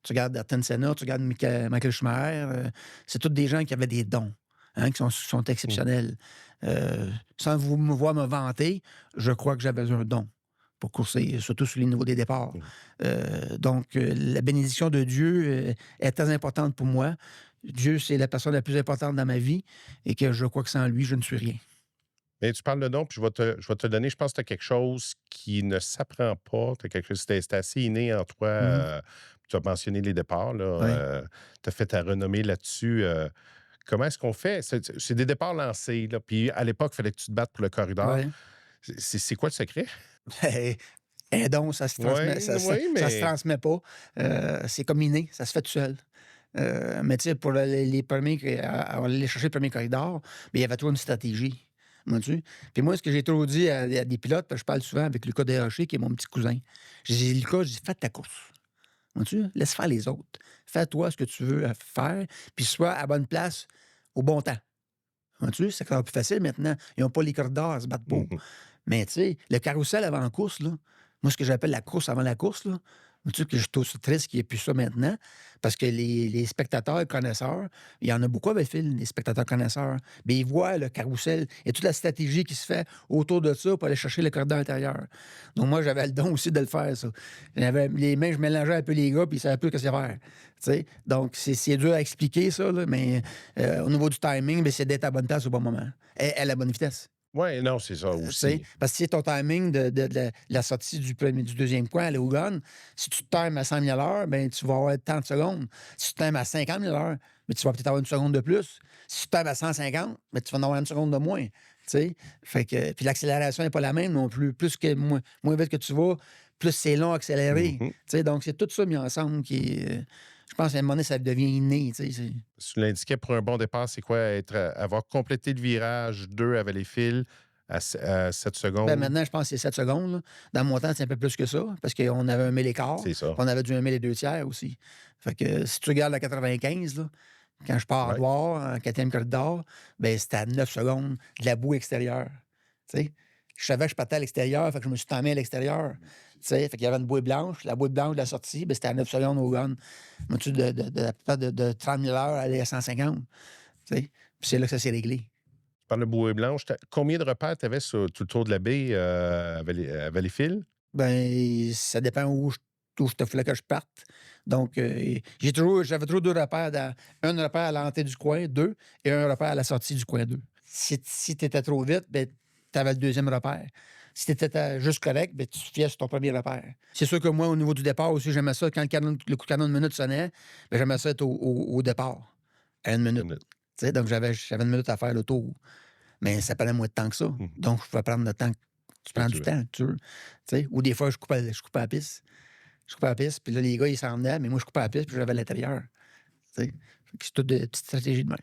Tu regardes Ayrton Senna, tu regardes Michael Schumacher, c'est tous des gens qui avaient des dons, hein, qui sont Mhm. exceptionnels. Sans vous me voir me vanter, je crois que j'avais un don pour courser, surtout sur les niveaux des départs. Mhm. Donc, la bénédiction de Dieu est très importante pour moi. Dieu, c'est la personne la plus importante dans ma vie et que je crois que sans lui, je ne suis rien. Mais tu parles de don, puis je vais te le donner. Je pense que tu as quelque chose qui ne s'apprend pas. T'as quelque chose, c'était assez inné en toi. Mhm. Tu as mentionné les départs. Oui. Tu as fait ta renommée là-dessus. Comment est-ce qu'on fait? C'est des départs lancés. Là, puis à l'époque, il fallait que tu te battes pour le corridor. Ouais. C'est quoi le secret? Un don, ça se transmet, Oui, oui, ça se mais. transmet pas. C'est comme inné, ça se fait tout seul. Mais tu sais, pour les premiers, aller chercher le premier corridor, mais il y avait toujours une stratégie. Vois-tu? Puis moi, ce que j'ai toujours dit à des pilotes, parce que je parle souvent avec Lucas Desrochers, qui est mon petit cousin. J'ai dit, Lucas, je dis, fais ta course. Vois-tu? Laisse faire les autres. Fais-toi ce que tu veux faire, puis sois à bonne place au bon temps. Vois-tu? C'est encore plus facile maintenant. Ils n'ont pas les corridors à se battre pour. Mhm. Mais tu sais, le carrousel avant la course, là, moi, ce que j'appelle la course avant la course, là, tu sais que je trouve ça triste qu'il n'y ait plus ça maintenant, parce que les spectateurs connaisseurs, il y en a beaucoup avec Phil, les spectateurs connaisseurs, mais ils voient le carrousel et toute la stratégie qui se fait autour de ça pour aller chercher le corridor intérieur. Donc moi, j'avais le don aussi de le faire, ça. J'avais les mains, je mélangeais un peu les gars, puis ils savaient plus ce qu'il y avait. Tu sais? Donc, c'est dur à expliquer, ça, là, mais au niveau du timing, ben, c'est d'être à la bonne place au bon moment, et à la bonne vitesse. Oui, non, c'est ça Tu sais, aussi. parce que si ton timing de la sortie du deuxième coin à Léogane, si tu te times à 100 000 à l'heure, ben, tu vas avoir 30 secondes. Si tu te times à 50 000 à l'heure, ben, tu vas peut-être avoir une seconde de plus. Si tu te times à 150, ben, tu vas en avoir une seconde de moins. Tu sais? Fait que, puis l'accélération n'est pas la même non plus. Moins vite que tu vas, plus c'est long à accélérer. Mhm. Tu sais, donc, c'est tout ça mis ensemble qui est. Je pense qu'à un moment donné, ça devient inné. Tu sais, Tu l'indiquais pour un bon départ, c'est quoi? Avoir complété le virage 2 à Valleyfield à 7 ben secondes. maintenant, je pense que c'est 7 secondes. Là. Dans mon temps, c'est un peu plus que ça, parce qu'on avait 1 000 écart, C'est puis ça. on avait du 1 000 et 2 tiers aussi. Fait que si tu regardes la 95, là, quand je pars à Ouais. droit, en quatrième corridor, ben c'était à 9 secondes de la boue extérieure. Tu sais? Je savais que je partais à l'extérieur, fait que je me suis tammé à l'extérieur. Tu sais? Fait qu'il y avait une bouée blanche. La bouée blanche de la sortie, ben, c'était à 9 secondes au gun. Moi, de 30 000 heures, aller à 150. Tu sais? Puis c'est là que ça s'est réglé. Par le bouée blanche, combien de repères tu avais sur tout le tour de la baie à Valleyfield? Ben, ça dépend où. où il fallait que je parte. Donc, j'avais toujours 2 repères. Un repère à l'entrée du coin, 2, et un repère à la sortie du coin, 2. Si tu étais trop vite, ben, tu avais le deuxième repère. Si tu étais juste correct, ben, tu te fiais sur ton premier repère. C'est sûr que moi, au niveau du départ aussi, j'aimais ça. Quand le coup de canon de minute sonnait, ben, j'aimais ça être au départ, à 1 minute. Tu sais, donc, j'avais 1 minute à faire le tour. Mais ça prenait moins de temps que ça. Donc, je pouvais prendre le temps. Tu prends du temps, tu sais. Ou des fois, je coupais à la piste. Je coupais à la piste, puis là, les gars, ils s'en venaient, mais moi, je coupais à la piste, puis j'avais à l'intérieur. Tu sais. C'est toutes des petites stratégies de même.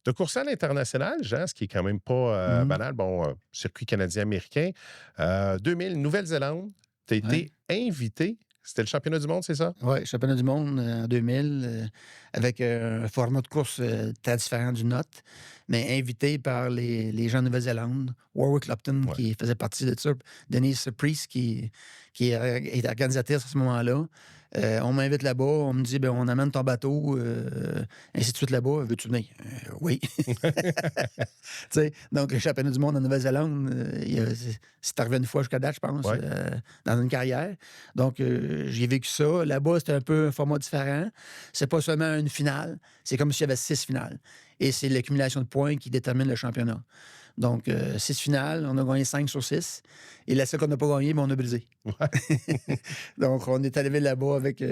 Tu as coursé à l'international, Jean, ce qui est quand même pas banal. Bon, circuit canadien-américain. 2000, Nouvelle-Zélande, tu as été invité. C'était le championnat du monde, c'est ça? Oui, championnat du monde en 2000, avec un format de course très différent du nôtre, mais invité par les gens de Nouvelle-Zélande. Warwick Lupton, qui faisait partie de ça. Denise Priest, qui est organisatrice à ce moment-là. On m'invite là-bas, on me dit, ben, on amène ton bateau, ainsi de suite là-bas. Veux-tu venir? Oui. Donc, le championnat du monde en Nouvelle-Zélande, c'est arrivé une fois jusqu'à date, je pense, dans une carrière. Donc, j'ai vécu ça. Là-bas, c'était un peu un format différent. C'est pas seulement une finale, c'est comme s'il y avait 6 finales. Et c'est l'accumulation de points qui détermine le championnat. Donc, 6 finales, on a gagné 5 sur 6. Et la seule qu'on n'a pas gagné, on a brisé. Donc, on est arrivé là-bas avec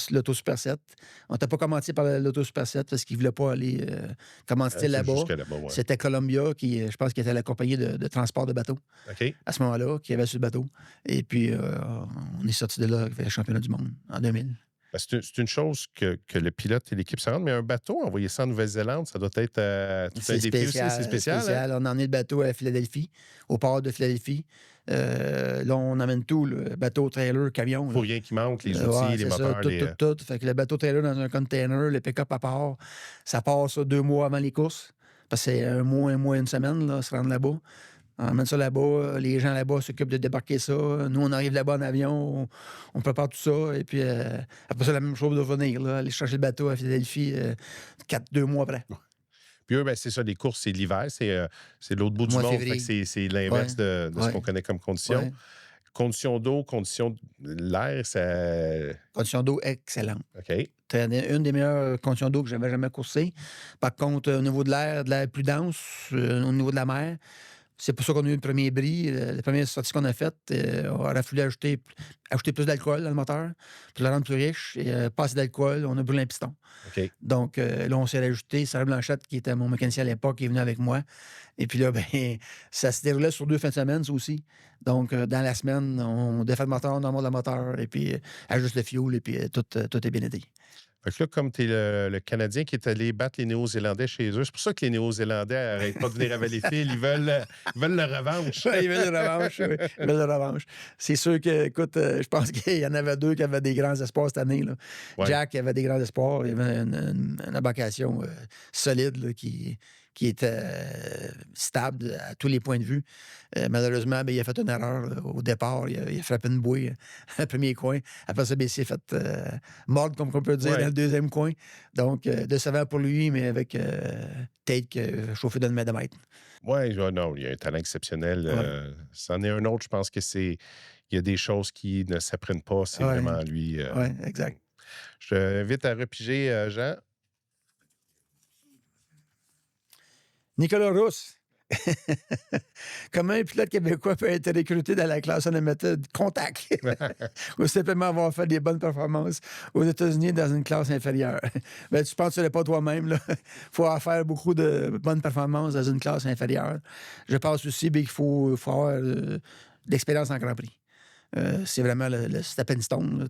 l'Auto Super 7. On n'était pas commenté par l'Auto Super 7 parce qu'ils ne voulaient pas aller commenter là-bas. C'était Columbia, qui, je pense, qui était la compagnie de transport de bateaux à ce moment-là, qui avait sur le bateau. Et puis, on est sorti de là avec le championnat du monde en 2000. C'est une chose que le pilote et l'équipe se rendent, mais un bateau, envoyer ça en Nouvelle-Zélande, ça doit être tout un défi aussi. C'est spécial. Hein? On a emmené le bateau à Philadelphie, au port de Philadelphie. Là, on amène tout, le bateau, trailer, camion. Il faut rien qui manque, les outils, les moteurs. Tout. Fait que le bateau trailer dans un container, le pick-up à part, ça part ça 2 mois avant les courses. Parce que c'est 1 mois, 1 semaine, là, se rendre là-bas. On emmène ça là-bas, les gens là-bas s'occupent de débarquer ça. Nous, on arrive là-bas en avion, on prépare tout ça. Et puis, après ça, la même chose de revenir, là, aller chercher le bateau à Philadelphie 2 mois après. Puis eux, ben, c'est ça, les courses, c'est l'hiver, c'est l'autre bout du monde. Fait que c'est l'inverse de ce qu'on connaît comme conditions. Ouais. Conditions d'eau, conditions de l'air, ça... Conditions d'eau excellentes. OK. C'était une des meilleures conditions d'eau que j'avais jamais coursées. Par contre, au niveau de l'air plus dense, au niveau de la mer, c'est pour ça qu'on a eu le premier bris. La première sortie qu'on a faite, on aurait fallu ajouter plus d'alcool dans le moteur pour le rendre plus riche. Et pas assez d'alcool, on a brûlé un piston. OK. Donc, là, on s'est rajouté. Sarah Blanchette, qui était mon mécanicien à l'époque, qui est venu avec moi. Et puis là, ben, ça se déroulait sur 2 fins de semaine, ça aussi. Donc, dans la semaine, on défait le moteur, on remonte le moteur, et puis ajuste le fioul, et puis tout est bien aidé. Fait que là, comme tu es le Canadien qui est allé battre les Néo-Zélandais chez eux, c'est pour ça que les Néo-Zélandais n'arrêtent pas de venir à Valleyfield. Ils veulent la revanche. Oui, ils veulent la revanche. Oui. Ils veulent la revanche. C'est sûr que, écoute, je pense qu'il y en avait 2 qui avaient des grands espoirs cette année. Là. Ouais. Jack avait des grands espoirs. Il y avait une embarcation solide là, qui était stable à tous les points de vue. Malheureusement, ben, il a fait une erreur là, au départ. Il a frappé une bouée à le premier coin. Après ça, ben, il s'est fait mordre, comme on peut dire, dans le deuxième coin. Donc, décevant pour lui, mais avec Tate qui a chauffé d'une main de maître. Oui, non, il y a un talent exceptionnel. C'en est un autre, je pense que c'est... Il y a des choses qui ne s'apprennent pas. C'est vraiment lui. Oui, exact. Je t'invite à repiger, Jean. Nicolas Rousse. Comment un pilote québécois peut être recruté dans la classe Unlimited contact ou simplement avoir fait des bonnes performances aux États-Unis dans une classe inférieure? Ben, tu penses que ce n'est pas toi-même. Il faut faire beaucoup de bonnes performances dans une classe inférieure. Je pense aussi qu'il faut avoir de l'expérience en Grand Prix. C'est vraiment le stepping stone.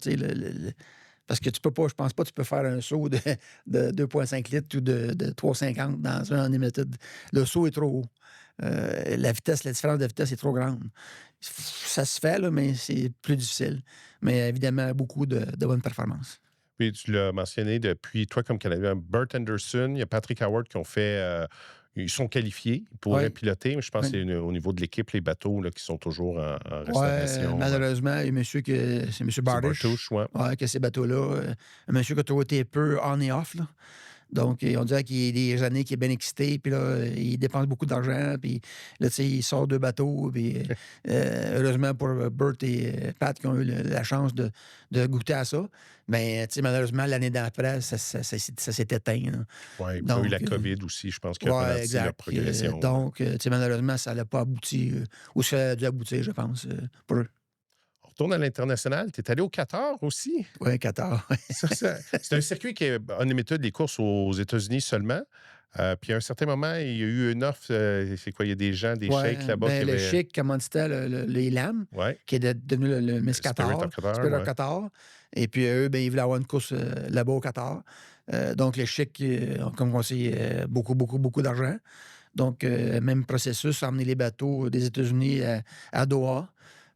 Parce que tu peux pas, je pense pas que tu peux faire un saut de 2,5 litres ou de 3,50 dans un Unlimited. Le saut est trop haut. La différence de vitesse est trop grande. Ça se fait, là, mais c'est plus difficile. Mais évidemment, beaucoup de bonnes performances. Puis tu l'as mentionné depuis, toi comme Canadien, Bert Anderson, il y a Patrick Howard qui ont fait... ils sont qualifiés pour piloter, mais je pense que c'est au niveau de l'équipe, les bateaux là, qui sont toujours en restauration. Malheureusement, il y a c'est M. Bardish. Ouais. Que ces bateaux-là. Un monsieur qui a toujours été peu on et off. Là. Donc, on dirait qu'il y a des années qu'il est bien excité, puis là, il dépense beaucoup d'argent, puis là, tu sais, il sort 2 bateaux, puis heureusement pour Bert et Pat qui ont eu la chance de goûter à ça. Mais, tu sais, malheureusement, l'année d'après, ça s'est éteint, là. Oui, il y a eu la Donc, COVID aussi, je pense, qui a ouais, ralenti leur exact. progression. Donc, tu sais, malheureusement, ça n'a pas abouti où ça a dû aboutir, je pense, pour eux. On retourne à l'international. Tu es allé au Qatar aussi? Ouais, Qatar. C'est un circuit qui est unlimited, les courses aux États-Unis seulement. Puis à un certain moment, il y a eu une offre. C'est quoi? Il y a des gens, des Ouais, sheikhs là-bas qui ben, le avaient. Chic commanditait les lames, Ouais, qui est devenu le Miss Spirit Qatar, of Qatar, Spirit of ouais. Qatar. Et puis eux, ben, ils voulaient avoir une course là-bas au Qatar. Donc, les Chic ont comme conseil beaucoup, beaucoup, beaucoup d'argent. Donc, même processus, emmener les bateaux des États-Unis à Doha,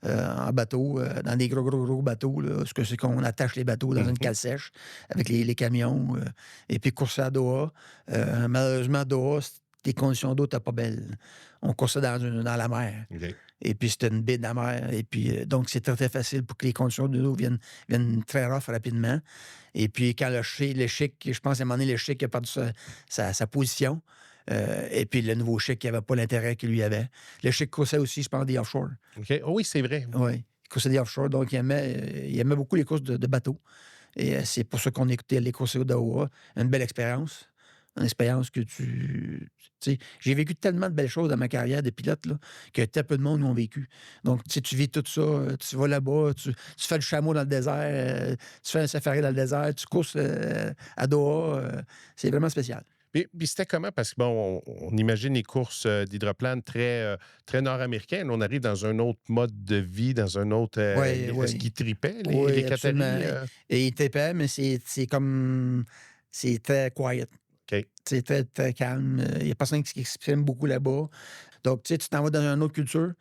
en bateau, dans des gros, gros, gros bateaux, là, ce que c'est qu'on attache les bateaux dans une Mhm. cale sèche avec les camions, et puis courser à Doha. Malheureusement, Doha, les conditions d'eau n'étaient pas belles. On coursait dans la mer. OK. Et puis, c'était une baie de la mer. Et puis, donc, c'est très, très facile pour que les conditions de l'eau viennent très rough rapidement. Et puis, quand le Chic, je pense à un moment donné, le Chic a perdu sa position. Et puis, le nouveau Chic, il n'avait pas l'intérêt qu'il lui avait. Le Chic coursait aussi, je pense, des offshore. OK. Oh oui, c'est vrai. Oui, il coursait des offshore. Donc, il aimait beaucoup les courses de bateau. Et c'est pour ça qu'on écoutait les courses d'Ottawa. Une belle expérience. Une expérience que tu sais, j'ai vécu tellement de belles choses dans ma carrière de pilote, là, que très peu de monde l'ont vécu. Donc, tu sais, tu vis tout ça, tu vas là-bas, tu fais le chameau dans le désert, tu fais un safari dans le désert, tu courses à Doha. C'est vraiment spécial. Puis c'était comment? Parce que, bon, on imagine les courses d'hydroplane très nord-américaines. On arrive dans un autre mode de vie, dans un autre. Oui, Est-ce oui. qu'ils tripaient, les Oui, Qataris? absolument. Et il TPM, mais c'est comme. C'est très quiet. OK. C'est très, très calme. Il n'y a personne qui s'exprime beaucoup là-bas. Donc, tu sais, tu t'en vas dans une autre culture.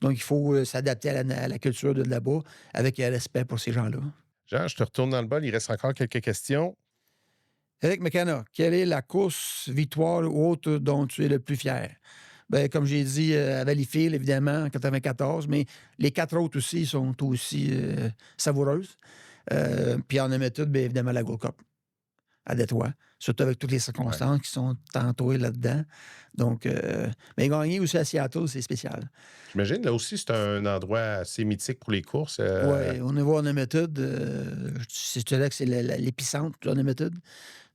Donc, il faut s'adapter à la culture de là-bas avec respect pour ces gens-là. Jean, je te retourne dans le bol. Il reste encore quelques questions. Eric McKenna, quelle est la course, victoire ou autre dont tu es le plus fier? Ben, comme j'ai dit, à Valleyfield, évidemment, en 94, mais les 4 autres aussi sont aussi savoureuses. Puis en méthode, bien évidemment, la Gold Cup à Détroit, surtout avec toutes les Ouais. circonstances qui sont entourées là-dedans. Donc, mais gagner aussi à Seattle, c'est spécial. J'imagine, là aussi, c'est un endroit assez mythique pour les courses. Oui, au niveau en méthode, je te dirais que c'est l'épicentre de la méthode.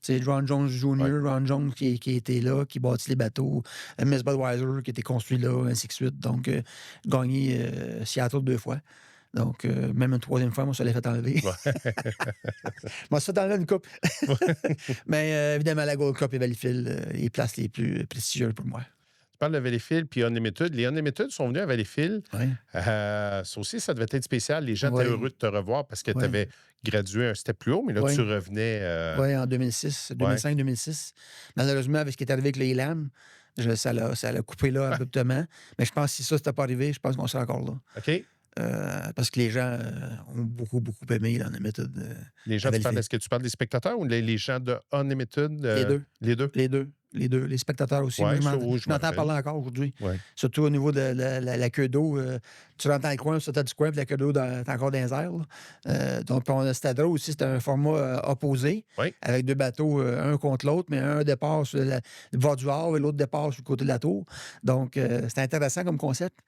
C'est Ron Jones Ouais. Jr., Ron Jones qui était là, qui bâtit les bateaux, Miss Budweiser qui était construit là, ainsi de suite. Donc, gagné Seattle 2 fois. Donc, même une troisième fois, moi, ça l'ai fait enlever. Ouais. Moi, ça fait enlever une coupe. Mais évidemment, la Gold Cup et Valleyfield, les places les plus prestigieuses pour moi. Tu parles de Valleyfield puis Unlimited. Les Unlimited sont venus à Valleyfield. Oui, Ça aussi, ça devait être spécial. Les gens étaient oui, heureux de te revoir parce que tu oui, avais gradué un step plus haut, mais là, tu oui. revenais. Oui, en 2006, Ouais. 2005-2006. Malheureusement, avec ce qui est arrivé avec les LAM, ça l'a coupé là abruptement. Mais je pense que si ça n'était pas arrivé, je pense qu'on serait encore là. OK. Parce que les gens ont beaucoup, beaucoup aimé la méthode Les à gens, Valleyfield. est-ce que tu parles des spectateurs ou les gens de Unlimited? Les deux. Les deux? Les deux. Les deux. Les spectateurs aussi. Moi, Oui, ça, oui, je je me m'entends rappelle. parler encore aujourd'hui. Ouais. Surtout au niveau de la queue d'eau. Tu rentres dans le coin, tu as du coin, puis la queue d'eau est encore dans les airs. Là. Donc, puis on a Stadra aussi, c'est un format opposé, Oui. avec deux bateaux, un contre l'autre, mais un départ sur le bord du Havre et l'autre départ sur le côté de la tour. Donc, c'est intéressant comme concept.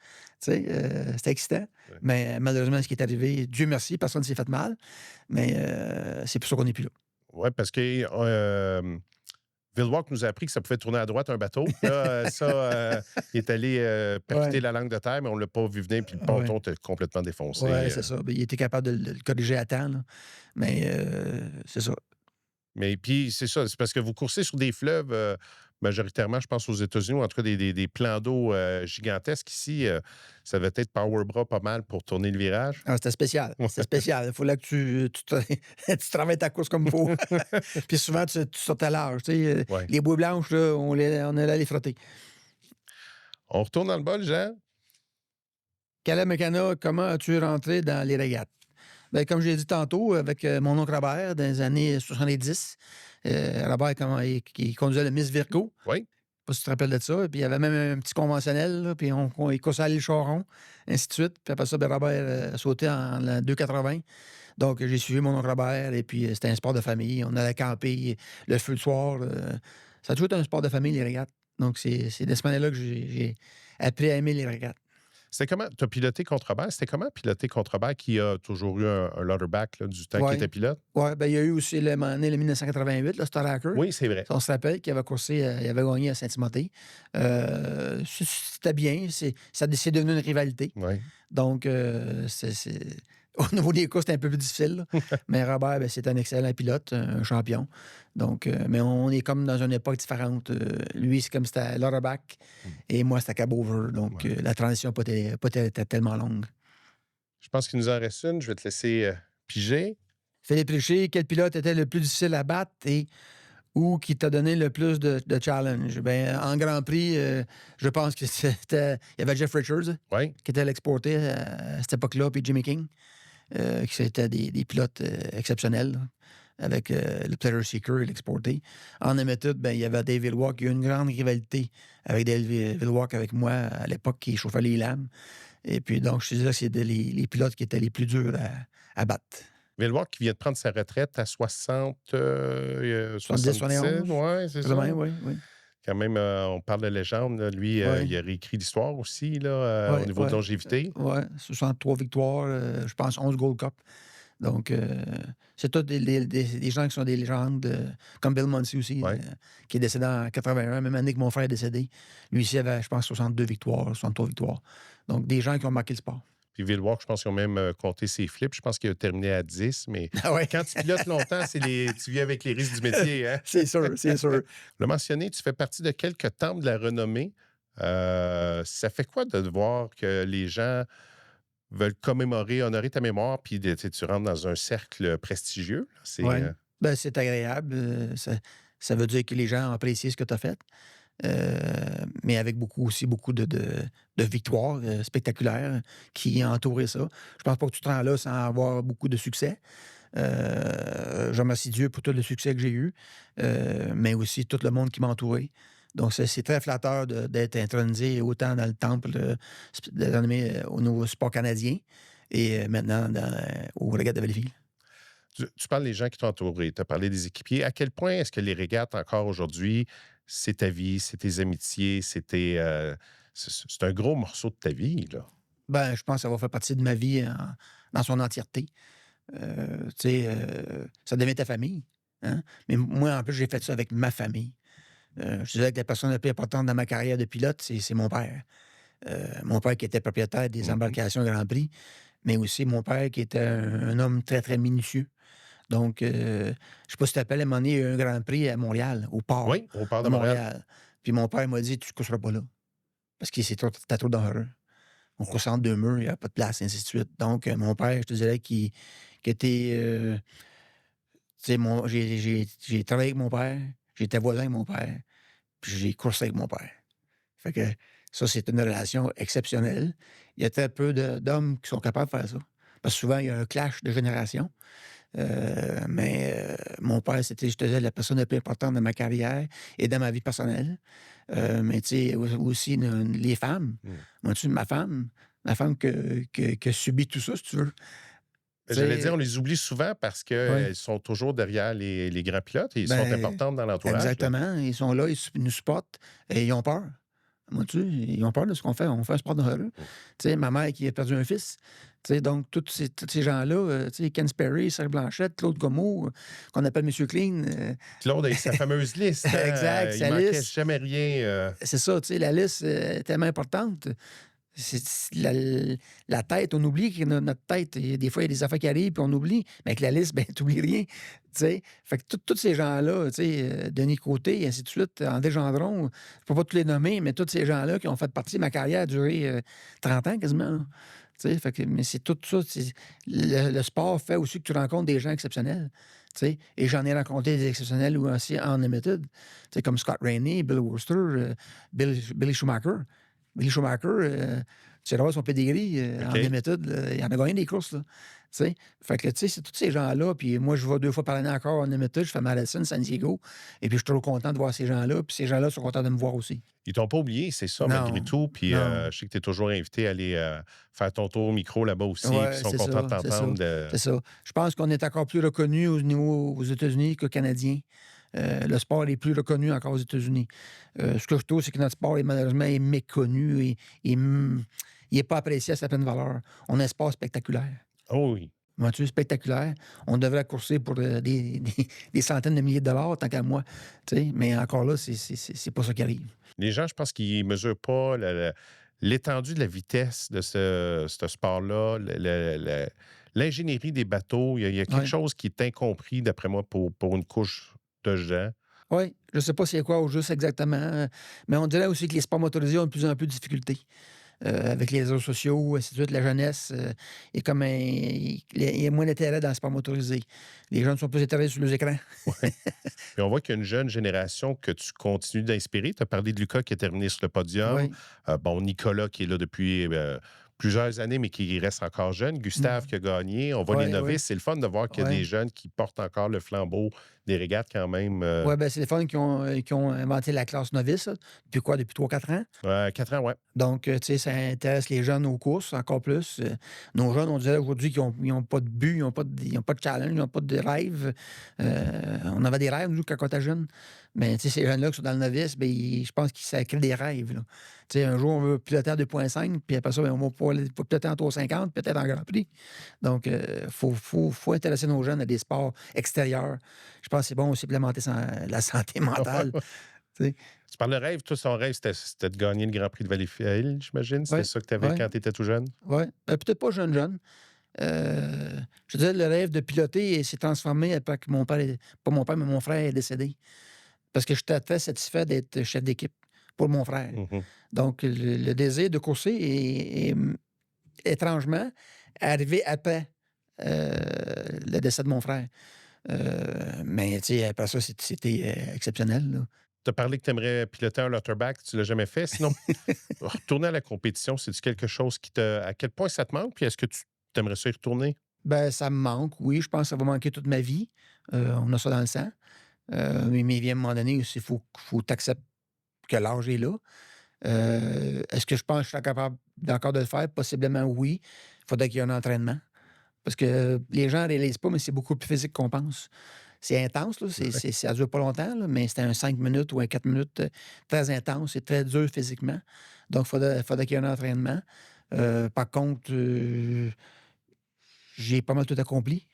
Tu sais, c'était excitant. Ouais. Mais malheureusement, ce qui est arrivé, Dieu merci, personne ne s'est fait mal. Mais c'est pour ça qu'on n'est plus là. Oui, parce que Vilwalk nous a appris que ça pouvait tourner à droite un bateau. Là, il est allé percuter Ouais. la langue de terre, mais on ne l'a pas vu venir, puis le Ouais. ponton était complètement défoncé. Oui, c'est ça. Ben, il était capable de le corriger à temps, là. Mais c'est ça. Mais puis, c'est ça, c'est parce que vous coursez sur des fleuves, majoritairement, je pense, aux États-Unis, ou en tout cas des plans d'eau gigantesques. Ici, ça va être power bras pas mal pour tourner le virage. Ah, c'était spécial. C'était spécial. Il fallait que tu travailles ta course comme il faut. Puis souvent, tu sortais large. Tu sais, Ouais. les bouées blanches, là, on allait les frotter. On retourne dans le bol, Jean? Calais Mécana, comment as-tu rentré dans les régates? Bien, comme j'ai dit tantôt, avec mon oncle Robert, dans les années 70, Robert, il conduisait le Miss Virgo. Oui. pas si tu te rappelles de ça. Puis il y avait même un petit conventionnel, là, puis il coursait à l'île Charon, ainsi de suite. Puis après ça, ben, Robert sautait en 2,80. Donc, j'ai suivi mon oncle Robert, et puis c'était un sport de famille. On allait camper, le feu le soir. Ça a toujours été un sport de famille, les régates. Donc, c'est de ce moment-là que j'ai appris à aimer les régates. C'était comment? Tu as piloté contre Robert. C'était comment piloter contre Robert qui a toujours eu un Lutterback là, du temps qu'il Oui. était pilote? Oui, ben il y a eu aussi le moment donné, le 1988, le Star Hacker. Oui, c'est vrai. On se rappelle qu'il avait coursé, il avait gagné à Saint-Timothée. C'était bien. C'est devenu une rivalité. Oui. Donc, au niveau des courses, c'était un peu plus difficile. Là. Mais Robert, ben, c'est un excellent pilote, un champion. Donc, mais on est comme dans une époque différente. Lui, c'est comme c'était Lutterback et moi, c'était Cabover. Donc, la transition n'a pas été tellement longue. Je pense qu'il nous en reste une. Je vais te laisser piger. Philippe Richer, quel pilote était le plus difficile à battre et ou qui t'a donné le plus de challenge? Ben, en Grand Prix, je pense que c'était. Il y avait Jeff Richards Oui. qui était l'exporté à cette époque-là, puis Jimmy King, qui c'était des pilotes exceptionnels, là, avec le Pleasure Seeker et l'exporté. En Amétude, ben, il y avait Dave Villewalk. Il y a eu une grande rivalité avec Dave Villewalk avec moi à l'époque qui chauffait les lames. Et puis, donc, je te disais que c'était les pilotes qui étaient les plus durs à battre. Villewalk qui vient de prendre sa retraite à 70, 77. 71. Oui, c'est ça. Oui. Quand même, on parle de légende. Là. Lui, Ouais. il a réécrit l'histoire aussi là, au niveau de longévité. Oui, 63 victoires, je pense 11 Gold Cup. Donc, c'est tous des gens qui sont des légendes, comme Bill Munsey aussi, Ouais. qui est décédé en 81, même année que mon frère est décédé. Lui aussi avait, je pense, 62 victoires, 63 victoires. Donc, des gens qui ont marqué le sport. Puis Villewalk, je pense qu'ils ont même compté ses flips. Je pense qu'il a terminé à 10. Mais Ah ouais. quand tu pilotes longtemps, tu vis avec les risques du métier. Hein? C'est sûr, c'est sûr. Le mentionné, tu fais partie de quelques temples de la renommée. Ça fait quoi de voir que les gens veulent commémorer, honorer ta mémoire, puis tu rentres dans un cercle prestigieux? C'est Ouais. Ben, c'est agréable. Ça veut dire que les gens apprécient ce que tu as fait. Mais avec beaucoup de victoires spectaculaires qui ont entouré ça. Je pense pas que tu te rends là sans avoir beaucoup de succès. Je remercie Dieu pour tout le succès que j'ai eu, mais aussi tout le monde qui m'a entouré. Donc, c'est très flatteur d'être intronisé autant dans le temple au nouveau sport canadien et maintenant au Régates de Belleville. Tu parles des gens qui t'ont entouré, tu as parlé des équipiers. À quel point est-ce que les régates, encore aujourd'hui, c'est ta vie, c'est tes amitiés, c'est un gros morceau de ta vie, là? Ben, je pense que ça va faire partie de ma vie dans son entièreté. Ça devient ta famille. Hein? Mais moi, en plus, j'ai fait ça avec ma famille. Je disais que la personne la plus importante dans ma carrière de pilote, c'est mon père. Mon père qui était propriétaire des embarcations Grand Prix, mais aussi mon père qui était un homme très, très minutieux. Donc, je ne sais pas si tu te rappelles, à un moment donné, il y a eu un Grand Prix à Montréal, au port Oui, au port de Montréal. Puis mon père m'a dit, tu ne courseras pas là. Parce que c'était trop dangereux. On course entre deux murs, il n'y a pas de place, et ainsi de suite. Donc, mon père, je te dirais qu'il était... tu sais, j'ai travaillé avec mon père, j'étais voisin avec mon père, puis j'ai coursé avec mon père. Fait que ça, c'est une relation exceptionnelle. Il y a très peu d'hommes qui sont capables de faire ça. Parce que souvent, il y a un clash de génération. Mais mon père, c'était, je te disais, la personne la plus importante de ma carrière et dans ma vie personnelle. Mais tu sais, aussi les femmes. Moi, tu sais, ma femme qui a subi tout ça, si tu veux. J'allais dire, on les oublie souvent parce qu'elles sont toujours derrière les grands pilotes et ils sont importantes dans l'entourage. Exactement. Là. Ils sont là, ils nous supportent et ils ont peur. Moi, tu sais, ils ont peur de ce qu'on fait. On fait un sport dangereux. Tu sais, ma mère qui a perdu un fils. Tu sais, donc, tous ces gens-là, tu sais, Ken Sperry, Serge Blanchette, Claude Gomeau, qu'on appelle M. Clean. Claude a sa fameuse liste. Hein? Exact, il sa manquait liste. jamais rien. C'est ça, tu sais, la liste est tellement importante. La tête, on oublie que notre tête, des fois, il y a des affaires qui arrivent, puis on oublie. Mais avec la liste, ben, tu n'oublies rien. T'sais. Fait que tous ces gens-là, Denis Côté, et ainsi de suite, André Gendron, je ne peux pas tous les nommer, mais tous ces gens-là qui ont fait partie de ma carrière a duré 30 ans quasiment. Fait que, mais c'est tout ça. Le sport fait aussi que tu rencontres des gens exceptionnels. Et j'en ai rencontré des exceptionnels aussi en Unlimited, comme Scott Rainey, Bill Wurster, Billy Schumacher. Michael Schumacher, tu vas voir son pedigree en OK. méthode, il en a gagné des courses, là. Tu sais? Fait que, tu sais, c'est tous ces gens-là. Puis moi, je vais 2 fois par année encore en méthode. Je fais Madison, San Diego. Et puis, je suis toujours content de voir ces gens-là. Puis ces gens-là sont contents de me voir aussi. Ils t'ont pas oublié, c'est ça, malgré Non, tout. Puis non. je sais que tu es toujours invité à aller faire ton tour au micro là-bas aussi. Puis ils Ouais, sont contents de c'est ça, t'entendre. De... c'est ça. Je pense qu'on est encore plus reconnu au niveau aux États-Unis que Canadiens. Le sport est plus reconnu encore aux États-Unis. Ce que je trouve, c'est que notre sport est malheureusement est méconnu et il est pas apprécié à sa pleine valeur. On a un sport spectaculaire. Oh oui. Vois-tu, spectaculaire. On devrait courser pour des centaines de milliers de dollars, tant qu'à moi. Tu sais, mais encore là, c'est pas ça qui arrive. Les gens, je pense qu'ils ne mesurent pas l'étendue de la vitesse de ce sport-là, l'ingénierie des bateaux. Il y a quelque Oui. chose qui est incompris, d'après moi, pour une couche de gens. Oui, je sais pas c'est quoi au juste exactement, mais on dirait aussi que les sports motorisés ont de plus en plus de difficultés. Avec les réseaux sociaux, ainsi de suite, la jeunesse est comme il y a moins d'intérêt dans le sport motorisé. Les jeunes sont plus intéressés sur les écrans. Ouais. Puis on voit qu'il y a une jeune génération que tu continues d'inspirer. Tu as parlé de Lucas qui a terminé sur le podium. Oui. Bon, Nicolas qui est là depuis plusieurs années, mais qui reste encore jeune. Gustave qui a gagné. On voit les Oui, oui, novices. C'est le fun de voir qu'il y a des oui. jeunes qui portent encore le flambeau des régates quand même. Oui, ben, c'est les fans qui ont inventé la classe novice, là. Depuis quoi? Depuis 3 4 ans? 4 ans, ouais. Donc, tu sais, ça intéresse les jeunes aux courses encore plus. Nos jeunes, on dirait aujourd'hui qu'ils ont pas de but, ils ont pas de challenge, ils n'ont pas de rêve. On avait des rêves, nous, quand on était jeunes. Mais tu sais, ces jeunes-là qui sont dans le novice, ben, je pense qu'ils ça crée des rêves, là. Tu sais, un jour, on veut piloter à 2,5, puis après ça, ben, on va pouvoir piloter en Tour 50, peut-être en Grand Prix. Donc, faut intéresser nos jeunes à des sports extérieurs. Je pense que c'est bon aussi pour la santé mentale. Tu sais. Tu parles de rêve. Toi, son rêve, c'était de gagner le Grand Prix de Valleyfield, j'imagine. Oui, C'était ça que tu avais oui, quand tu étais tout jeune? oui. Peut-être pas jeune, jeune. Je te disais, le rêve de piloter s'est transformé après que mon père pas mon père, mais mon frère est décédé. Parce que j'étais très satisfait d'être chef d'équipe pour mon frère. Mhm. Donc, le désir de courser étrangement arrivé après le décès de mon frère. Mais tu sais, après ça, c'était exceptionnel, là. Tu as parlé que tu aimerais piloter un Lotterback. Tu l'as jamais fait. Sinon, retourner à la compétition, c'est-tu quelque chose qui te. À quel point ça te manque? Puis est-ce que tu aimerais ça y retourner? Ben, ça me manque, oui. Je pense que ça va manquer toute ma vie. On a ça dans le sang. Mais il vient à un moment donné où il faut t'accepter que l'âge est là. Est-ce que je pense que je serais capable encore de le faire? Possiblement oui. Il faudrait qu'il y ait un entraînement. Parce que les gens ne réalisent pas, mais c'est beaucoup plus physique qu'on pense. C'est intense, là. Ça dure pas longtemps, là, mais c'est un 5 minutes ou un 4 minutes très intense et très dur physiquement. Donc, faudrait qu'il y ait un entraînement. Par contre, j'ai pas mal tout accompli,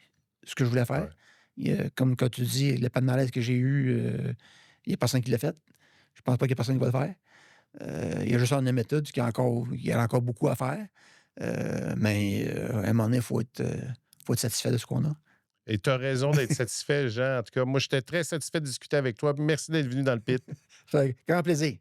ce que je voulais faire. Ouais. Comme quand tu dis, le palmarès que j'ai eu, il n'y a personne qui l'a fait. Je pense pas qu'il y a personne qui va le faire. Il y a juste une méthode il y a encore beaucoup à faire. Mais à un moment donné, faut être satisfait de ce qu'on a. Et tu as raison d'être satisfait, Jean. En tout cas, moi, j'étais très satisfait de discuter avec toi. Merci d'être venu dans le pit. Fait que, grand plaisir.